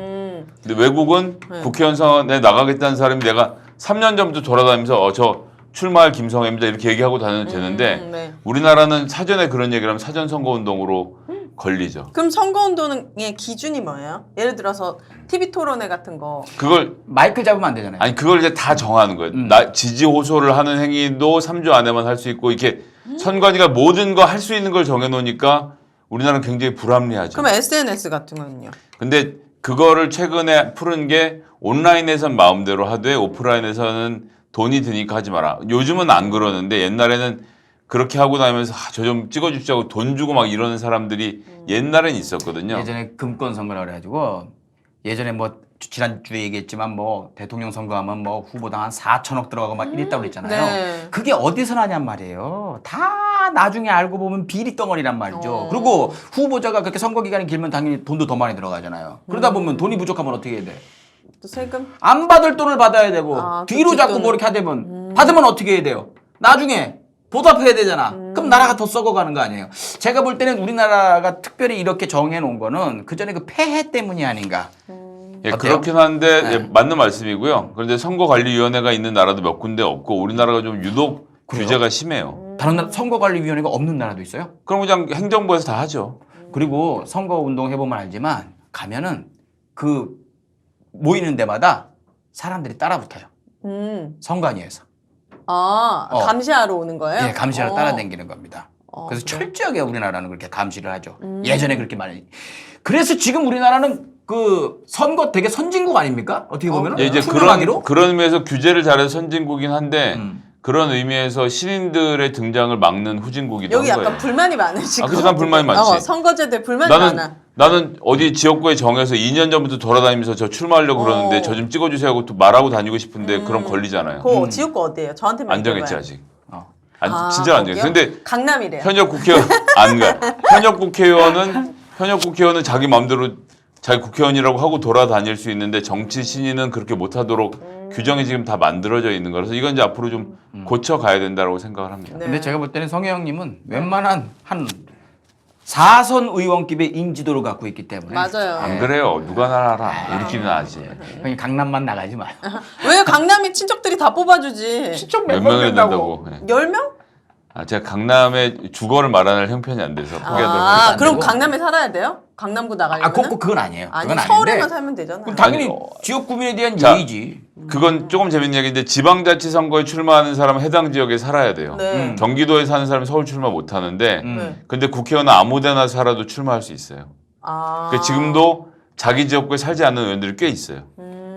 근데 외국은 네. 국회의원 선거에 나가겠다는 사람이 내가 3년 전부터 돌아다니면서 저 출마할 김성애입니다 이렇게 얘기하고 다녀도 되는데 네. 우리나라는 사전에 그런 얘기를 하면 사전 선거운동으로 걸리죠. 그럼 선거운동의 기준이 뭐예요? 예를 들어서 TV 토론회 같은 거. 그걸 마이크 잡으면 안 되잖아요. 아니 그걸 이제 다 정하는 거예요. 지지 호소를 하는 행위도 3주 안에만 할 수 있고 이렇게 선관위가 모든 거 할 수 있는 걸 정해놓으니까 우리나라는 굉장히 불합리하죠. 그러면 SNS 같은 거는요? 근데 그거를 최근에 푸른 게 온라인에선 마음대로 하되 오프라인에서는 돈이 드니까 하지 마라. 요즘은 안 그러는데 옛날에는 그렇게 하고 다니면서 저 좀 찍어주시고 하고 돈 주고 막 이러는 사람들이 옛날엔 있었거든요. 예전에 금권 선거라 그래가지고 예전에 뭐 지난주에 얘기했지만 뭐 대통령 선거하면 뭐 후보당 한 4천억 들어가고 막 이랬다고 그랬잖아요. 네. 그게 어디서 나냔 말이에요. 다 나중에 알고 보면 비리 덩어리란 말이죠. 그리고 후보자가 그렇게 선거 기간이 길면 당연히 돈도 더 많이 들어가잖아요. 그러다 보면 돈이 부족하면 어떻게 해야 돼? 또 세금? 안 받을 돈을 받아야 되고 또 뒤로 자꾸 뒷돈을. 뭐 이렇게 하되면 받으면 어떻게 해야 돼요? 나중에 보답해야 되잖아. 그럼 나라가 더 썩어가는 거 아니에요? 제가 볼 때는 우리나라가 특별히 이렇게 정해놓은 거는 그 전에 그 폐해 때문이 아닌가. 예, 어때요? 그렇긴 한데 네. 예, 맞는 말씀이고요. 그런데 선거관리위원회가 있는 나라도 몇 군데 없고 우리나라가 좀 유독 규제가 심해요. 다른 나라 선거관리위원회가 없는 나라도 있어요? 그럼 그냥 행정부에서 다 하죠. 그리고 선거운동 해보면 알지만 가면은 그 모이는 데마다 사람들이 따라붙어요. 선관위에서. 감시하러 오는 거예요? 예, 감시하러 따라다니는 겁니다. 그래서 철저하게 우리나라는 그렇게 감시를 하죠. 예전에 그렇게 많이. 그래서 지금 우리나라는 그 선거 되게 선진국 아닙니까? 어떻게 보면 예, 이제 투명하기로? 그런 의미에서 규제를 잘해서 선진국이긴 한데 그런 의미에서 신인들의 등장을 막는 후진국이기도 여기 한 약간 거예요. 불만이 많으시고. 아, 그치, 난 불만이 많지. 선거제도에 불만이 많아. 나는 어디 지역구에 정해서 2년 전부터 돌아다니면서 저 출마하려고 그러는데 저 좀 찍어주세요 하고 또 말하고 다니고 싶은데 그럼 걸리잖아요. 그 지역구 어디예요? 저한테만 안 정했지 얘기해봐요. 아직. 진짜 안 정했어. 근데 강남이래요. 현역 국회의원 안 가. 현역 국회의원은 자기 마음대로 자기 국회의원이라고 하고 돌아다닐 수 있는데 정치 신인은 그렇게 못하도록 규정이 지금 다 만들어져 있는 거라서 이건 이제 앞으로 좀 고쳐 가야 된다고 생각을 합니다. 네. 근데 제가 볼 때는 성혜영님은 웬만한 한 4선 의원급의 인지도를 갖고 있기 때문에 맞아요. 안 그래요. 누가 날 알아. 우리끼리는 아지. 형님 강남만 나가지 마요. 왜 강남이 친척들이 다 뽑아주지? 시청 몇 명이 된다고. 예. 10명? 제가 강남에 주거를 마련할 형편이 안 돼서 포기하도록 그럼 되고. 강남에 살아야 돼요? 강남구 나가려면? 그건 아니에요. 아니 그건 서울에만 아닌데. 살면 되잖아. 그건 당연히 아니, 지역구민에 대한 자, 예의지. 그건 조금 재밌는 얘기인데 지방자치 선거에 출마하는 사람은 해당 지역에 살아야 돼요. 네. 경기도에 사는 사람이 서울 출마 못 하는데 네. 근데 국회의원은 아무데나 살아도 출마할 수 있어요. 그러니까 지금도 자기 지역구에 살지 않는 의원들이 꽤 있어요.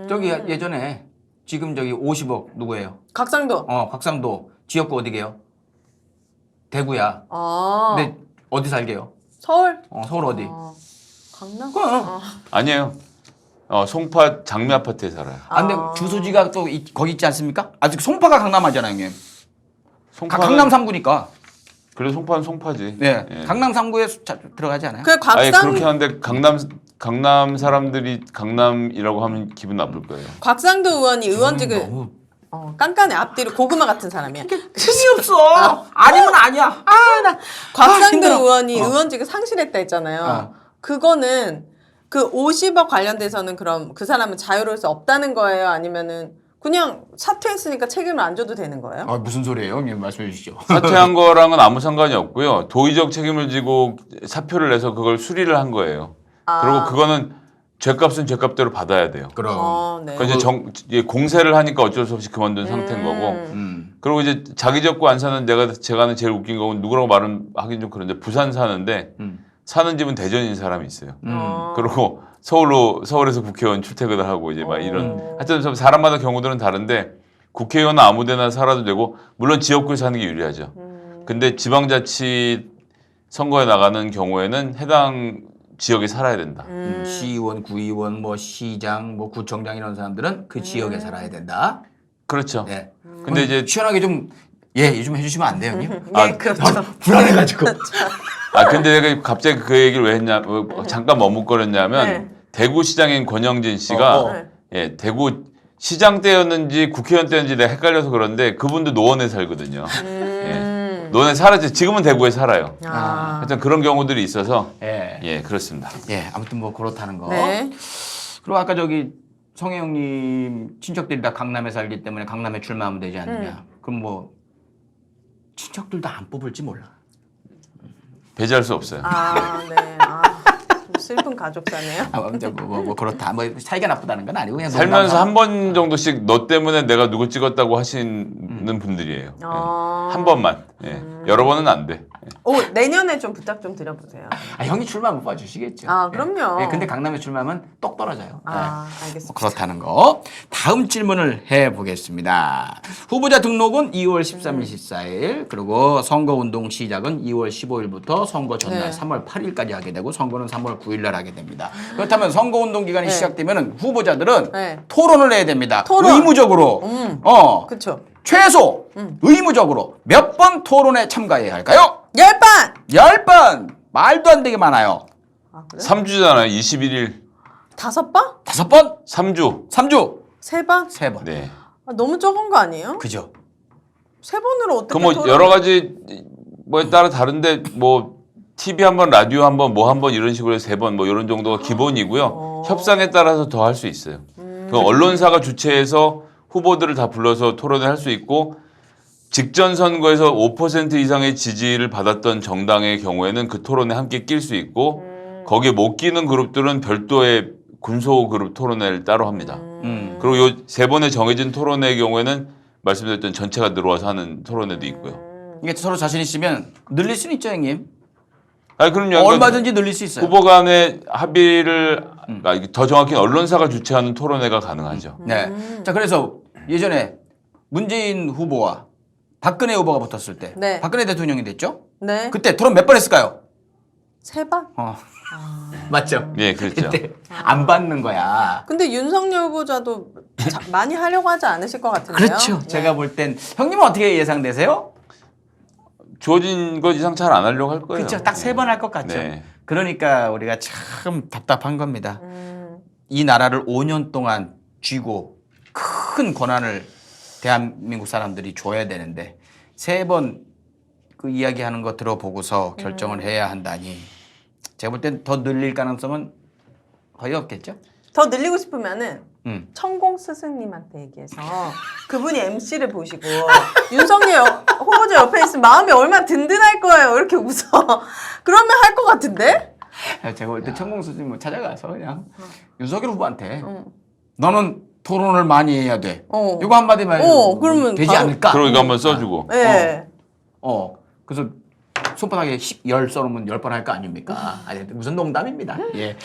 저기 예전에 지금 저기 50억 누구예요? 각상도. 곽상도 지역구 어디게요? 대구야. 아. 근데 어디 살게요? 서울? 서울 어디? 강남? 아니에요. 송파 장미 아파트에 살아요. 근데 주소지가 또 거기 있지 않습니까? 아직 송파가 강남하잖아요, 형님. 송파는 강남 3구니까. 그래 송파는 송파지. 네. 예. 강남 3구에 들어가지 않아요? 그 아예 곽상 그렇게 하는데 강남 사람들이 강남이라고 하면 기분 나쁠 거예요. 곽상도 의원이 의원직을 너무 깐깐해. 앞뒤로 고구마 같은 사람이야. 틈이 없어. 아니면 아니야. 나 곽상도 힘들어. 의원이 의원직을 상실했다 했잖아요. 그거는 그 50억 관련돼서는 그럼 그 사람은 자유로울 수 없다는 거예요? 아니면은 그냥 사퇴했으니까 책임을 안 져도 되는 거예요? 무슨 소리예요, 형님 말씀해 주시죠. 사퇴한 거랑은 아무 상관이 없고요. 도의적 책임을 지고 사표를 내서 그걸 수리를 한 거예요. 그리고 그거는 죄값은 죄값대로 받아야 돼요. 그럼. 네. 그 이제 공세를 하니까 어쩔 수 없이 그만둔 상태인 거고. 그리고 이제 자기 접고 안 사는 제가 하는 제일 웃긴 건 누구라고 말은 하긴 좀 그런데 부산 사는데 사는 집은 대전인 사람이 있어요. 그리고 서울에서 국회의원 출퇴근을 하고 이제 막 이런 하여튼 사람마다 경우들은 다른데 국회의원은 아무데나 살아도 되고 물론 지역구에 사는 게 유리하죠. 근데 지방자치 선거에 나가는 경우에는 해당 지역에 살아야 된다. 시의원, 구의원, 뭐 시장, 뭐 구청장 이런 사람들은 그 지역에 살아야 된다. 그렇죠. 네. 근데 이제 시원하게 좀 좀 해주시면 안 돼요, 형님? 그렇죠. 불안해가지고. 근데 내가 갑자기 그 얘기를 왜 했냐, 잠깐 머뭇거렸냐면 네. 대구시장인 권영진 씨가 예, 대구 시장 때였는지 국회의원 때였는지 내가 헷갈려서 그런데 그분도 노원에 살거든요. 예. 노원에 살았지. 지금은 대구에 살아요. 하여튼 그런 경우들이 있어서 예, 그렇습니다. 예, 아무튼 뭐 그렇다는 거. 네. 그리고 아까 성혜 형님 친척들이 다 강남에 살기 때문에 강남에 출마하면 되지 않느냐. 그럼 뭐 친척들도 안 뽑을지 몰라. 배제할 수 없어요. 네. 좀 슬픈 가족사네요. 뭐 그렇다. 뭐 사이가 나쁘다는 건 아니고 그냥 살면서 한 번 정도씩 너 때문에 내가 누구 찍었다고 하시는 분들이에요. 예. 한 번만. 예. 여러 번은 안 돼. 내년에 좀 부탁 좀 드려보세요. 형이 출마 못 봐주시겠죠. 그럼요. 예, 근데 강남에 출마하면 똑 떨어져요. 알겠습니다. 뭐 그렇다는 거. 다음 질문을 해보겠습니다. 후보자 등록은 2월 13일, 14일, 그리고 선거운동 시작은 2월 15일부터 선거 전날 네. 3월 8일까지 하게 되고 선거는 3월 9일 날 하게 됩니다. 그렇다면 선거운동 기간이 네. 시작되면 후보자들은 네. 토론을 해야 됩니다. 토론. 의무적으로. 그렇죠. 최소 의무적으로 몇 번 토론에 참가해야 할까요? 10번! 10번! 말도 안 되게 많아요. 그래? 3주잖아요. 21일. 5번? 5번? 3주. 3주? 3번? 3번. 네. 너무 적은 거 아니에요? 그죠? 3번으로 어떻게 그 뭐 여러 가지 뭐에 따라 다른데 뭐 TV 한 번, 라디오 한 번, 뭐 한 번 이런 식으로 해서 3번 뭐 이런 정도가 기본이고요. 협상에 따라서 더 할 수 있어요. 그 언론사가 주최해서 후보들을 다 불러서 토론을 할 수 있고 직전 선거에서 5% 이상의 지지를 받았던 정당의 경우에는 그 토론에 함께 낄 수 있고 거기에 못 끼는 그룹들은 별도의 군소 그룹 토론회를 따로 합니다. 그리고 요 3번의 정해진 토론회의 경우에는 말씀드렸던 전체가 들어와서 하는 토론회도 있고요. 이게 서로 자신 있으면 늘릴 수는 있죠, 형님. 그럼요. 얼마든지 늘릴 수 있어요. 후보 간의 합의를 더 정확히 언론사가 주최하는 토론회가 가능하죠. 네. 자, 그래서 예전에 문재인 후보와 박근혜 후보가 붙었을 때 네. 박근혜 대통령이 됐죠? 네. 그때 토론 몇 번 했을까요? 3번? 맞죠? 예, 그렇죠. 그때 안 받는 거야. 근데 윤석열 후보자도 많이 하려고 하지 않으실 것 같은데요? 그렇죠. 네. 제가 볼 땐 형님은 어떻게 예상되세요? 주어진 것 이상 잘 안 하려고 할 거예요. 그렇죠. 딱 3번 할 것 같죠. 네. 그러니까 우리가 참 답답한 겁니다. 이 나라를 5년 동안 쥐고 큰 권한을 대한민국 사람들이 줘야 되는데 3번 그 이야기하는 거 들어보고서 결정을 해야 한다니 제가 볼 땐 더 늘릴 가능성은 거의 없겠죠? 더 늘리고 싶으면은 천공 스승님한테 얘기해서 그분이 MC를 보시고 윤석열 후보자 옆에 있으면 마음이 얼마나 든든할 거예요. 이렇게 웃어. 그러면 할 것 같은데? 제가 볼 때 천공 스승님 찾아가서 그냥 윤석열 후보한테 너는 토론을 많이 해야 돼. 이거 한마디만 해도 그러면 되지 바로- 않을까? 그럼 이거 한번 써주고. 네. 그래서 손바닥에 10 써놓으면 10번 할 거 아닙니까? 아니, 무슨 농담입니다. 예.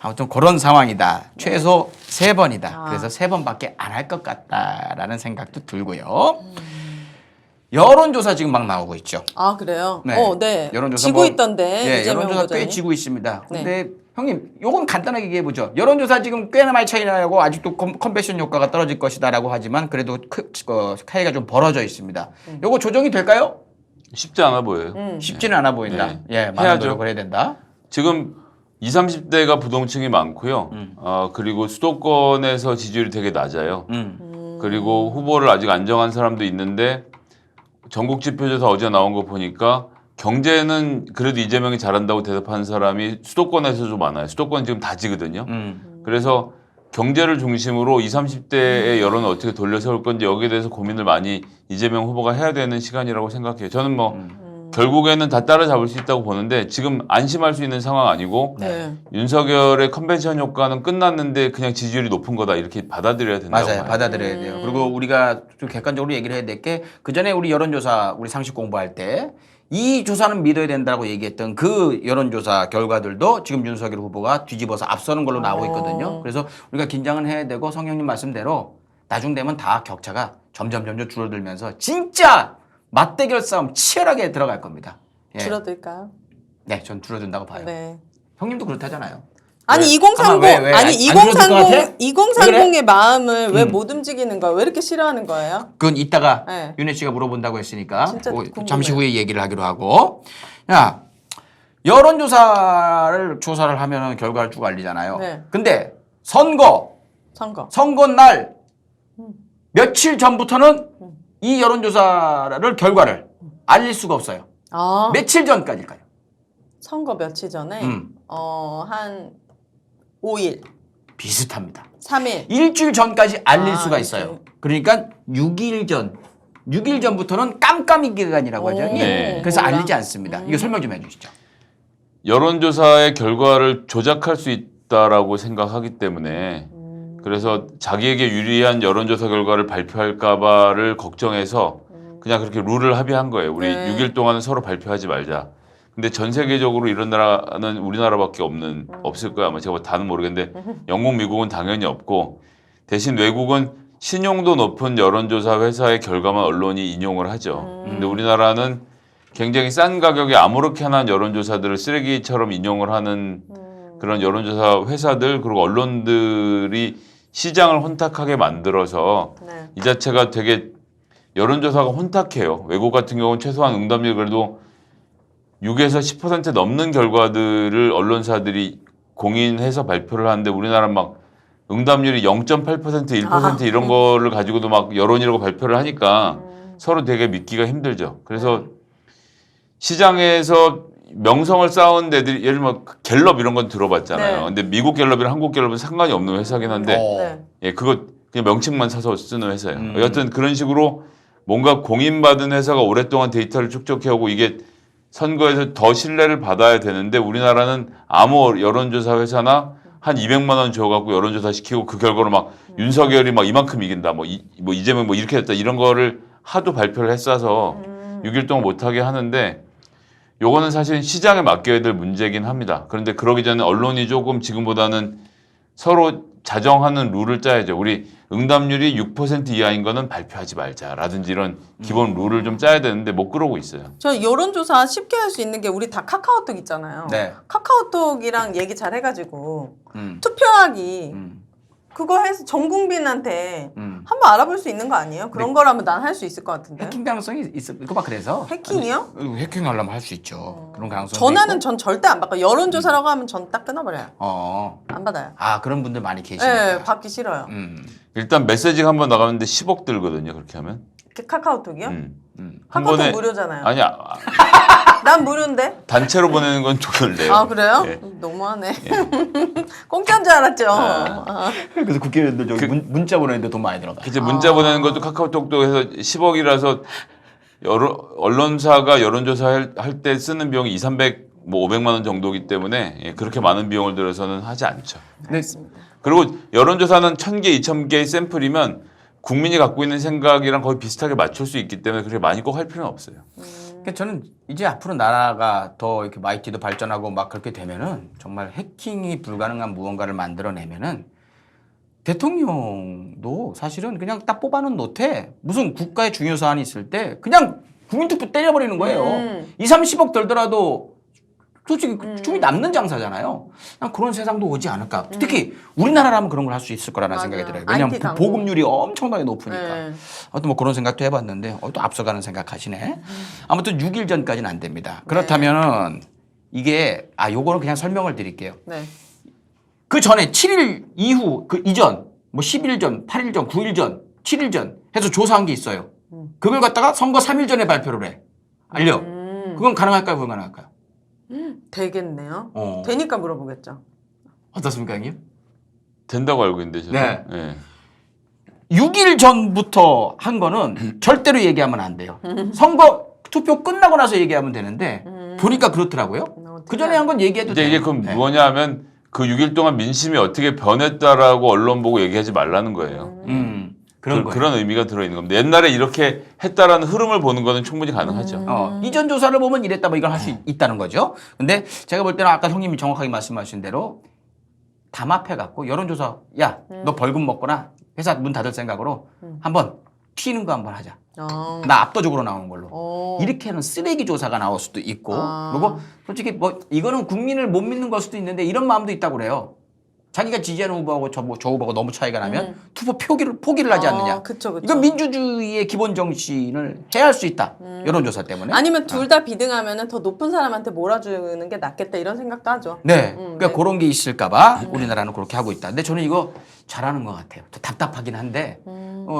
아무튼 그런 상황이다. 최소 3번이다. 그래서 3번밖에 안 할 것 같다라는 생각도 들고요. 여론조사 지금 막 나오고 있죠. 아 그래요? 네. 네. 여론조사 지고 뭐- 있던데 예, 이재명 여론조사 후보자님. 꽤 지고 있습니다. 네. 근데 형님, 요건 간단하게 얘기해 보죠. 여론조사 지금 꽤나 많이 차이 나고 아직도 컨벤션 효과가 떨어질 것이다라고 하지만 그래도 차이가 좀 벌어져 있습니다. 요거 조정이 될까요? 쉽지 않아 보여요. 쉽지는 않아 보인다. 네. 예, 많은 해야죠. 노력을 해야 된다. 지금 20, 30대가 부동층이 많고요. 그리고 수도권에서 지지율이 되게 낮아요. 그리고 후보를 아직 안 정한 사람도 있는데 전국 지표조사 어제 나온 거 보니까 경제는 그래도 이재명이 잘한다고 대답하는 사람이 수도권에서 좀 많아요. 수도권 지금 다 지거든요. 그래서 경제를 중심으로 20, 30대의 여론을 어떻게 돌려 세울 건지 여기에 대해서 고민을 많이 이재명 후보가 해야 되는 시간이라고 생각해요. 저는 뭐 결국에는 다 따라잡을 수 있다고 보는데 지금 안심할 수 있는 상황 아니고 네. 윤석열의 컨벤션 효과는 끝났는데 그냥 지지율이 높은 거다 이렇게 받아들여야 된다고 맞아요. 봐요. 받아들여야 돼요. 그리고 우리가 좀 객관적으로 얘기를 해야 될 게 그전에 우리 여론조사 우리 상식 공부할 때 이 조사는 믿어야 된다고 얘기했던 그 여론조사 결과들도 지금 윤석열 후보가 뒤집어서 앞서는 걸로 나오고 있거든요. 그래서 우리가 긴장은 해야 되고 성형님 말씀대로 나중 되면 다 격차가 점점 줄어들면서 진짜 맞대결 싸움 치열하게 들어갈 겁니다. 예. 줄어들까요? 네, 전 줄어든다고 봐요. 네. 형님도 그렇다잖아요. 아니 왜? 2030 아마 왜? 아니 안 줄어들 것 같아? 2030의 마음을 왜 못 움직이는 거야? 왜 이렇게 싫어하는 거예요? 그건 이따가 네. 윤혜 씨가 물어본다고 했으니까 진짜 잠시 궁금해요. 후에 얘기를 하기로 하고. 야, 조사를 하면은 결과를 쭉 알리잖아요. 네. 근데 선거 날 며칠 전부터는 이 여론조사를 결과를 알릴 수가 없어요. 아, 며칠 전까지일까요? 선거 며칠 전에 한 5일, 비슷합니다. 3일. 일주일 전까지 알릴 수가 일주일. 있어요. 그러니까 6일 전부터는 깜깜이 기간이라고 하죠. 형님. 네. 그래서 몰라. 알리지 않습니다. 이거 설명 좀 해주시죠. 여론조사의 결과를 조작할 수 있다라고 생각하기 때문에 그래서 자기에게 유리한 여론조사 결과를 발표할까봐를 걱정해서 그냥 그렇게 룰을 합의한 거예요. 우리 네. 6일 동안은 서로 발표하지 말자. 근데 전 세계적으로 이런 나라는 우리나라밖에 없을 거야. 아마 제가 다는 모르겠는데 영국, 미국은 당연히 없고 대신 외국은 신용도 높은 여론조사 회사의 결과만 언론이 인용을 하죠. 근데 우리나라는 굉장히 싼 가격에 아무렇게나 여론조사들을 쓰레기처럼 인용을 하는 그런 여론조사 회사들 그리고 언론들이 시장을 혼탁하게 만들어서 네. 이 자체가 되게 여론조사가 혼탁해요. 외국 같은 경우는 최소한 응답률 그래도 6에서 10% 넘는 결과들을 언론사들이 공인해서 발표를 하는데 우리나라는 막 응답률이 0.8% 1% 이런 거를 가지고도 막 여론이라고 발표를 하니까 서로 되게 믿기가 힘들죠. 그래서 시장에서 명성을 쌓은 데들이 예를 들면 갤럽 이런 건 들어봤잖아요. 네. 근데 미국 갤럽이랑 한국 갤럽은 상관이 없는 회사긴 한데 네. 예, 그거 그냥 명칭만 사서 쓰는 회사예요. 여하튼 그런 식으로 뭔가 공인받은 회사가 오랫동안 데이터를 축적해오고 이게 선거에서 더 신뢰를 받아야 되는데 우리나라는 아무 여론조사 회사나 한 200만 원 줘갖고 여론조사 시키고 그 결과로 막 윤석열이 막 이만큼 이긴다, 뭐 이재명 뭐 이렇게 됐다 이런 거를 하도 발표를 했어서 6일 동안 못하게 하는데 요거는 사실 시장에 맡겨야 될 문제긴 합니다. 그런데 그러기 전에 언론이 조금 지금보다는 서로 자정하는 룰을 짜야죠. 우리 응답률이 6% 이하인 거는 발표하지 말자라든지 이런 기본 룰을 좀 짜야 되는데 못 그러고 있어요. 저 여론조사 쉽게 할 수 있는 게 우리 다 카카오톡 있잖아요. 네. 카카오톡이랑 얘기 잘 해가지고 음. 투표하기 음. 그거 해서 전 국민한테 음. 한번 알아볼 수 있는 거 아니에요? 그런 거라면 난 할 수 있을 것 같은데. 해킹 가능성이 있어. 그거 막 그래서. 해킹이요? 아니, 해킹하려면 할 수 있죠. 그런 가능성이. 전화는 전 절대 안 받고 여론조사라고 하면 전 딱 끊어버려요. 안 받아요. 아, 그런 분들 많이 계시니까. 네, 받기 싫어요. 일단 메시지가 한번 나가는데 10억 들거든요. 그렇게 하면. 카카오톡이요? 한 카카오톡 번에 무료잖아요. 아니야 난 무료인데. 단체로 보내는 건 돈을 내요. 아 그래요? 예. 너무하네. 공짜인 줄 알았죠. 아. 그래서 국회의원들 저기 문자 보내는데 돈 많이 들어가. 이제 문자 보내는 것도 카카오톡도 해서 10억이라서 언론사가 여론조사 할 때 쓰는 비용이 200, 300, 뭐 500만 원 정도이기 때문에 예, 그렇게 많은 비용을 들여서는 하지 않죠. 알겠습니다. 그리고 여론조사는 1000개, 2000개의 샘플이면 국민이 갖고 있는 생각이랑 거의 비슷하게 맞출 수 있기 때문에 그렇게 많이 꼭 할 필요는 없어요. 그러니까 저는 이제 앞으로 나라가 더 이렇게 IT도 발전하고 막 그렇게 되면은 정말 해킹이 불가능한 무언가를 만들어내면은 대통령도 사실은 그냥 딱 뽑아놓은 노트에 무슨 국가의 중요 사안이 있을 때 그냥 국민투표 때려버리는 거예요. 2, 30억 들더라도 솔직히 춤이 남는 장사잖아요. 난 그런 세상도 오지 않을까. 특히 우리나라라면 그런 걸 할 수 있을 거라는 맞아요. 생각이 들어요. 왜냐하면 IT 광고. 보급률이 엄청나게 높으니까. 네. 아무튼 뭐 그런 생각도 해봤는데 또 앞서가는 생각하시네. 아무튼 6일 전까지는 안 됩니다. 그렇다면은 이게 요거는 그냥 설명을 드릴게요. 네. 그 전에 7일 이후 그 이전 뭐 10일 전, 8일 전, 9일 전, 7일 전 해서 조사한 게 있어요. 그걸 갖다가 선거 3일 전에 발표를 해. 알려. 그건 가능할까요? 불가능할까요? 되겠네요. 어. 되니까 물어보겠죠. 어떻습니까, 형님? 된다고 알고 있는데 저는. 네. 예. 6일 전부터 한 거는 절대로 얘기하면 안 돼요. 선거 투표 끝나고 나서 얘기하면 되는데 보니까 그렇더라고요. 그 전에 한 건 얘기해도 이제 돼요. 이게 그럼 네. 뭐냐 하면 그 6일 동안 민심이 어떻게 변했다라고 언론 보고 얘기하지 말라는 거예요. 그런 거예요. 그런 의미가 들어있는 겁니다. 옛날에 이렇게 했다라는 흐름을 보는 거는 충분히 가능하죠. 이전 조사를 보면 이랬다 뭐 이걸 할 수 있다는 거죠. 근데 제가 볼 때는 아까 형님이 정확하게 말씀하신 대로 담합해갖고 여론조사 야 너 벌금 먹거나 회사 문 닫을 생각으로 한번 튀는 거 한번 하자. 나 압도적으로 나오는 걸로. 이렇게 하는 쓰레기 조사가 나올 수도 있고 그리고 솔직히 뭐 이거는 국민을 못 믿는 걸 수도 있는데 이런 마음도 있다고 그래요. 자기가 지지하는 후보하고 저 후보가 너무 차이가 나면 투표 포기를 하지 않느냐. 그쵸. 이건 민주주의의 기본 정신을 해할 수 있다. 여론조사 때문에. 아니면 둘 다 비등하면은 더 높은 사람한테 몰아주는 게 낫겠다 이런 생각도 하죠. 네. 그러니까 네. 그런 게 있을까봐 우리나라는 그렇게 하고 있다. 근데 저는 이거 잘하는 것 같아요. 또 답답하긴 한데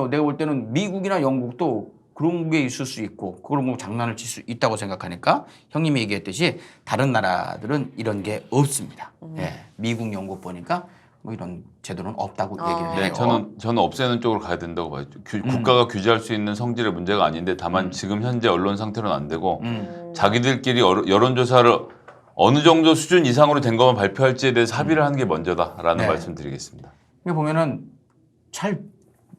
내가 볼 때는 미국이나 영국도 그런 게 있을 수 있고 그런 거 장난을 칠 수 있다고 생각하니까 형님이 얘기했듯이 다른 나라들은 이런 게 없습니다. 예. 미국, 영국 보니까 뭐 이런 제도는 없다고 얘기를 해요. 네, 저는 없애는 쪽으로 가야 된다고 봐요. 국가가 규제할 수 있는 성질의 문제가 아닌데 다만 지금 현재 언론 상태로는 안 되고 자기들끼리 여론조사를 어느 정도 수준 이상으로 된 것만 발표할지에 대해서 합의를 하는 게 먼저다라는 네. 말씀드리겠습니다. 여기 보면은 잘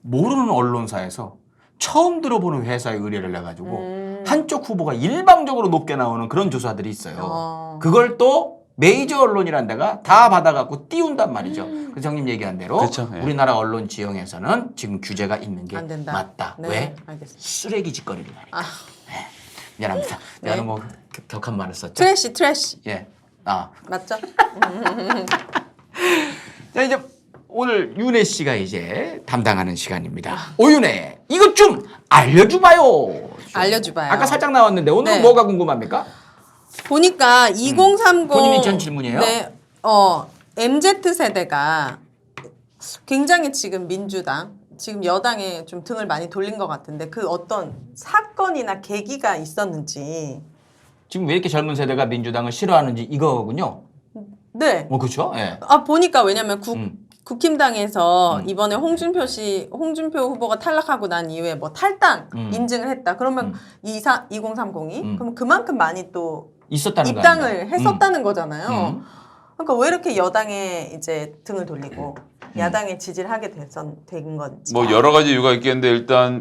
모르는 언론사에서 처음 들어보는 회사에 의뢰를 해가지고 한쪽 후보가 일방적으로 높게 나오는 그런 조사들이 있어요. 그걸 또 메이저 언론이란 데가 다 받아갖고 띄운단 말이죠. 그래서 형님 얘기한 대로 그렇죠. 예. 우리나라 언론 지형에서는 지금 규제가 있는 게 안 된다. 맞다. 네, 왜? 알겠습니다. 쓰레기 짓거리를 하니까. 네. 미안합니다. 네. 내가 뭐 격한 말을 썼죠. 트래시. 예. 맞죠? 자 이제 오늘 윤혜 씨가 이제 담당하는 시간입니다. 오윤혜 이것 좀 알려줘봐요. 알려줘봐요. 아까 살짝 나왔는데 오늘 네. 뭐가 궁금합니까? 보니까 2030 본인이 전 질문이에요? 네, MZ 세대가 굉장히 지금 민주당 지금 여당에 좀 등을 많이 돌린 것 같은데 그 어떤 사건이나 계기가 있었는지. 지금 왜 이렇게 젊은 세대가 민주당을 싫어하는지 이거군요. 네. 그렇죠. 예. 보니까 왜냐면 국힘당에서 음. 이번에 홍준표 후보가 탈락하고 난 이후에 뭐 탈당 인증을 했다. 그러면 2030이 그럼 그만큼 많이 또 있었다는 거 입당을 아닌가요? 했었다는 거잖아요. 그러니까 왜 이렇게 여당에 이제 등을 돌리고 야당에 지지를 하게 된 건지. 뭐 여러 가지 이유가 있겠는데 일단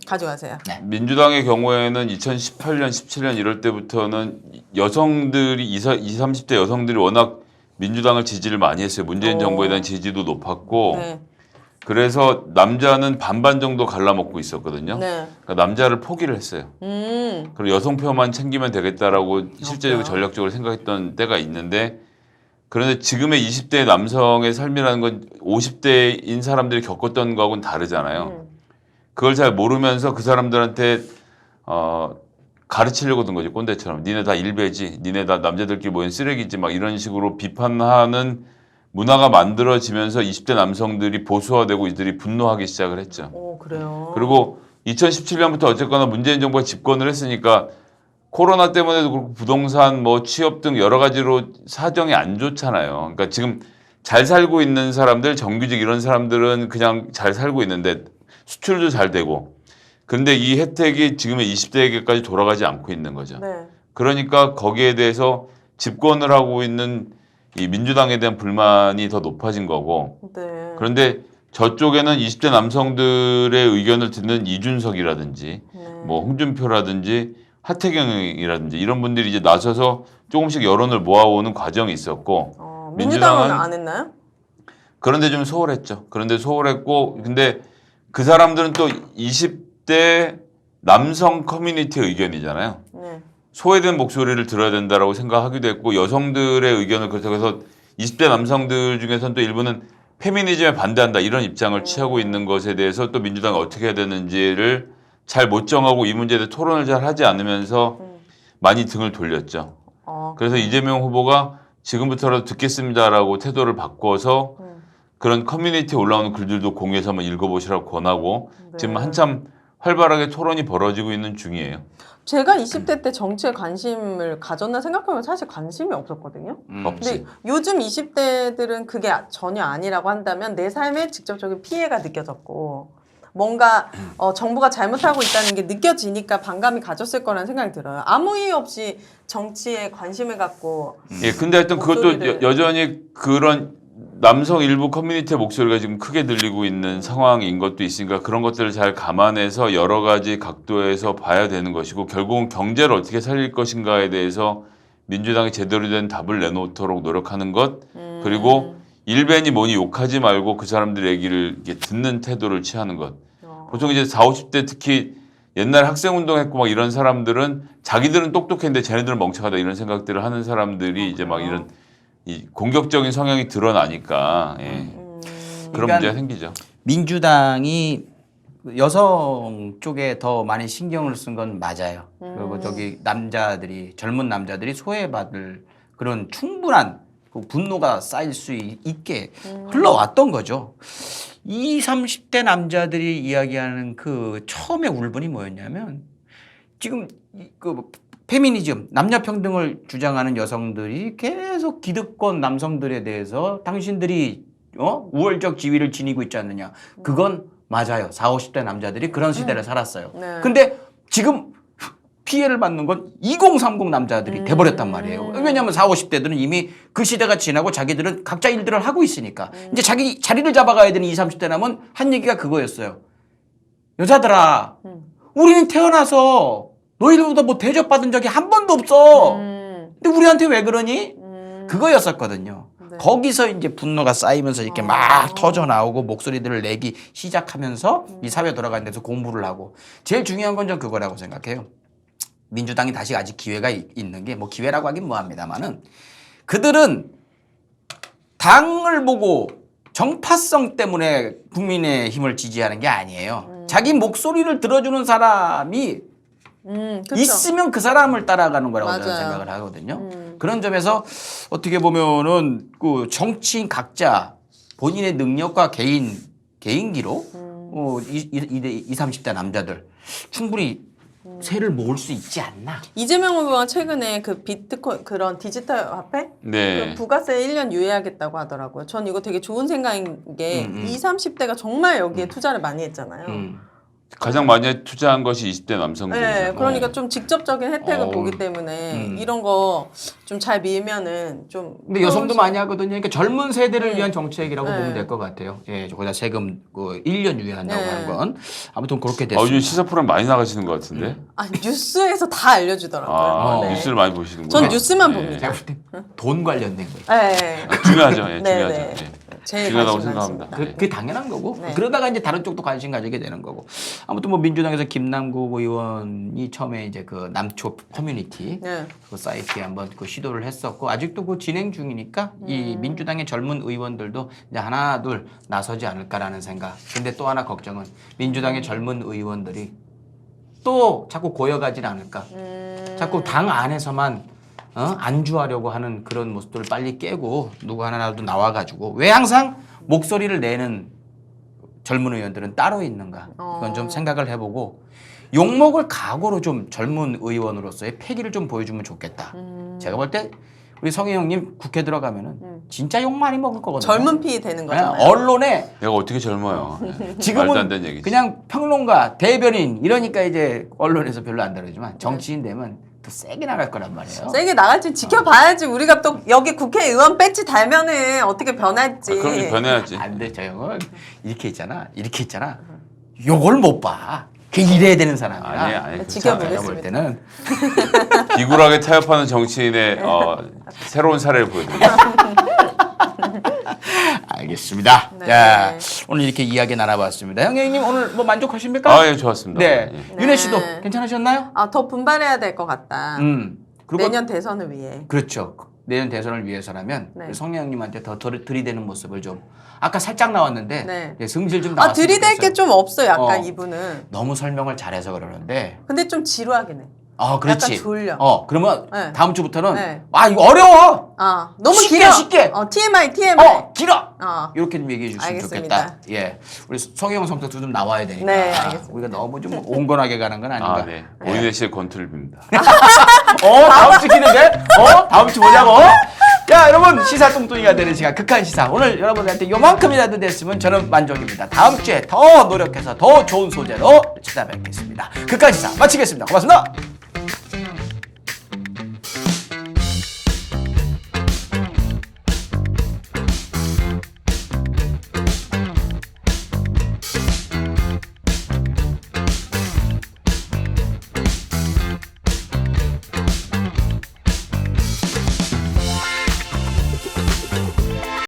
가져가세요. 민주당의 경우에는 2018년, 17년 이럴 때부터는 여성들이 20, 30대 여성들이 워낙 민주당을 지지를 많이 했어요. 문재인 정부에 대한 지지도 높았고 네. 그래서 남자는 반반 정도 갈라먹고 있었거든요. 네. 그러니까 남자를 포기를 했어요. 그리고 여성표만 챙기면 되겠다라고 실제적으로 전략적으로 생각했던 때가 있는데 그런데 지금의 20대 남성의 삶이라는 건 50대인 사람들이 겪었던 거하고는 다르잖아요. 그걸 잘 모르면서 그 사람들한테 가르치려고 든 거지 꼰대처럼. 니네 다 일배지. 니네 다 남자들끼리 모인 쓰레기지. 막 이런 식으로 비판하는 문화가 만들어지면서 20대 남성들이 보수화되고 이들이 분노하기 시작을 했죠. 그래요. 그리고 2017년부터 어쨌거나 문재인 정부가 집권을 했으니까 코로나 때문에도 그렇고 부동산 뭐 취업 등 여러 가지로 사정이 안 좋잖아요. 그러니까 지금 잘 살고 있는 사람들, 정규직 이런 사람들은 그냥 잘 살고 있는데 수출도 잘 되고 그런데 이 혜택이 지금의 20대에게까지 돌아가지 않고 있는 거죠. 네. 그러니까 거기에 대해서 집권을 하고 있는 이 민주당에 대한 불만이 더 높아진 거고 네. 그런데 저쪽에는 20대 남성들의 의견을 듣는 이준석이라든지 뭐 홍준표라든지 하태경이라든지 이런 분들이 이제 나서서 조금씩 여론을 모아오는 과정이 있었고 민주당은 안 했나요? 그런데 좀 소홀했죠. 그런데 소홀했고 근데 그 사람들은 또 20대 남성 커뮤니티의 의견이잖아요. 네. 소외된 목소리를 들어야 된다라고 생각하기도 했고 여성들의 의견을 그래서 20대 남성들 중에서는 또 일부는 페미니즘에 반대한다 이런 입장을 취하고 있는 것에 대해서 또 민주당이 어떻게 해야 되는지를 잘 못 정하고 이 문제에 대해 토론을 잘 하지 않으면서 많이 등을 돌렸죠. 그래서 이재명 후보가 지금부터라도 듣겠습니다라고 태도를 바꿔서 그런 커뮤니티에 올라오는 글들도 공유해서 한번 읽어보시라고 권하고 네. 지금 한참 활발하게 토론이 벌어지고 있는 중이에요. 제가 20대 때 정치에 관심을 가졌나 생각하면 사실 관심이 없었거든요. 없지. 근데 요즘 20대들은 그게 전혀 아니라고 한다면 내 삶에 직접적인 피해가 느껴졌고 뭔가 정부가 잘못하고 있다는 게 느껴지니까 반감이 가졌을 거라는 생각이 들어요. 아무 이유 없이 정치에 관심을 갖고 예, 근데 하여튼 그것도 목소리를- 여전히 그런 남성 일부 커뮤니티의 목소리가 지금 크게 들리고 있는 상황인 것도 있으니까 그런 것들을 잘 감안해서 여러 가지 각도에서 봐야 되는 것이고 결국은 경제를 어떻게 살릴 것인가에 대해서 민주당이 제대로 된 답을 내놓도록 노력하는 것 그리고 일벤이 뭐니 욕하지 말고 그 사람들의 얘기를 이렇게 듣는 태도를 취하는 것. 보통 이제 40, 50대 특히 옛날 학생운동 했고 막 이런 사람들은 자기들은 똑똑했는데 쟤네들은 멍청하다 이런 생각들을 하는 사람들이 이제 막 이런 이 공격적인 성향이 드러나니까 예. 그런 그러니까 문제가 생기죠. 민주당이 여성 쪽에 더 많이 신경을 쓴 건 맞아요. 그리고 저기 남자들이 젊은 남자들이 소외받을 그런 충분한 그 분노가 쌓일 수 있게 흘러왔던 거죠. 20, 30대 남자들이 이야기하는 그 처음에 울분이 뭐였냐면 지금 그 페미니즘, 남녀 평등을 주장하는 여성들이 계속 기득권 남성들에 대해서 당신들이 우월적 지위를 지니고 있지 않느냐. 그건 맞아요. 40, 50대 남자들이 그런 시대를 살았어요. 네. 근데 지금 피해를 받는 건 2030 남자들이 돼버렸단 말이에요. 왜냐하면 40, 50대들은 이미 그 시대가 지나고 자기들은 각자 일들을 하고 있으니까. 이제 자기 자리를 잡아가야 되는 20, 30대 남은 한 얘기가 그거였어요. 여자들아, 우리는 태어나서 너희들보다 뭐 대접받은 적이 한 번도 없어. 근데 우리한테 왜 그러니? 그거였었거든요. 네. 거기서 이제 분노가 쌓이면서 이렇게 막 터져 나오고 목소리들을 내기 시작하면서 이 사회 돌아가는 데서 공부를 하고 제일 중요한 건 전 그거라고 생각해요. 민주당이 다시 아직 기회가 있는 게 뭐 기회라고 하긴 뭐합니다만은 그들은 당을 보고 정파성 때문에 국민의 힘을 지지하는 게 아니에요. 자기 목소리를 들어주는 사람이 그쵸. 있으면 그 사람을 따라가는 거라고 저는 맞아요. 생각을 하거든요. 그런 점에서 어떻게 보면은 그 정치인 각자 본인의 능력과 개인기로 20, 30대 남자들 충분히 세를 모을 수 있지 않나. 이재명 후보가 최근에 그 비트코인 그런 디지털 화폐 네. 그 부가세 1년 유예하겠다고 하더라고요. 전 이거 되게 좋은 생각인 게 20, 30대가 정말 여기에 투자를 많이 했잖아요. 가장 많이 투자한 것이 20대 남성들이죠. 네, 그러니까 좀 직접적인 혜택을 어. 보기 때문에 이런 거 좀 잘 밀면은 좀. 근데 여성도 많이 하거든요. 그러니까 젊은 세대를 위한 정책이라고 네. 보면 될 것 같아요. 예, 거기다 세금 그 1년 유예한다고 네. 하는 건 아무튼 그렇게 요즘 됐습니다. 시사 프로그램 많이 나가시는 것 같은데. 아 뉴스에서 다 알려주더라고요. 네. 뉴스를 많이 보시는구나. 전 뉴스만 네. 봅니다. 제가 볼 때 돈 관련된 거예요. 네. 중요하죠. 예, 네, 중요하죠. 네. 예. 제일 중요하다고 관심 생각합니다. 많습니다. 예. 그게 당연한 거고 네. 그러다가 이제 다른 쪽도 관심 가지게 되는 거고 아무튼 뭐 민주당에서 김남국 의원이 처음에 이제 그 남초 커뮤니티 네. 그 사이트에 한번 그 시도를 했었고 아직도 그 진행 중이니까 이 민주당의 젊은 의원들도 이제 하나 둘 나서지 않을까라는 생각. 근데 또 하나 걱정은 민주당의 젊은 의원들이 또 자꾸 고여가질 않을까. 자꾸 당 안에서만 안주하려고 하는 그런 모습들을 빨리 깨고 누구 하나라도 나와가지고 왜 항상 목소리를 내는 젊은 의원들은 따로 있는가 그건 좀 생각을 해보고 욕먹을 각오로 좀 젊은 의원으로서의 패기를 좀 보여주면 좋겠다. 제가 볼 때 우리 성희 형님 국회 들어가면은 진짜 욕 많이 먹을 거거든요. 젊은 피 되는 그냥 거잖아요. 언론에 내가 어떻게 젊어요? 예. 말도 안 지금은 되는 얘기지. 그냥 평론가, 대변인 이러니까 이제 언론에서 별로 안 다루지만 정치인 되면 더 세게 나갈 거란 말이에요. 세게 나갈지 지켜봐야지. 우리가 또 여기 국회의원 배지 달면은 어떻게 변할지. 그럼 이제 변해야지. 안 돼, 저 형은 이렇게 있잖아. 욕을 못 봐. 걔 일해야 되는 사람이야. 아니에요, 아니에요. 지켜보겠습니다. 제가 볼 때는 비굴하게 타협하는 정치인의 새로운 사례를 보여드립니다. 알겠습니다. 네. 자, 오늘 이렇게 이야기 나눠봤습니다. 형님 오늘 뭐 만족하십니까? 아, 예, 좋았습니다. 네. 예. 윤혜 씨도 네. 괜찮으셨나요? 더 분발해야 될 것 같다. 그리고 내년 대선을 위해. 그렇죠. 내년 대선을 위해서라면 네. 성희 형님한테 더 들이대는 모습을 좀 아까 살짝 나왔는데 네. 네, 성질 좀 나왔으면 들이댈 좋겠어요. 게 좀 없어, 약간 어. 이분은. 너무 설명을 잘해서 그러는데 근데 좀 지루하긴 해. 그렇지. 약간 졸려. 그러면 네. 다음 주부터는 네. 이거 어려워. 너무 쉽게, 길어. 쉽게. TMI. 길어. 어. 이렇게 좀 얘기해 주시면 알겠습니다. 좋겠다. 예. 우리 성형 성격도 좀 나와야 되니까. 네, 알겠습니다. 우리가 너무 좀 온건하게 가는 건 아닌가. 아, 네. 오인혜 씨의 권투를 빕니다. 다음 주 기대돼? 다음 주 뭐냐고? 자, 여러분 시사 뚱뚱이가 되는 시간 극한 시사. 오늘 여러분한테 요만큼이라도 됐으면 저는 만족입니다. 다음 주에 더 노력해서 더 좋은 소재로 찾아뵙겠습니다. 극한 시사 마치겠습니다. 고맙습니다.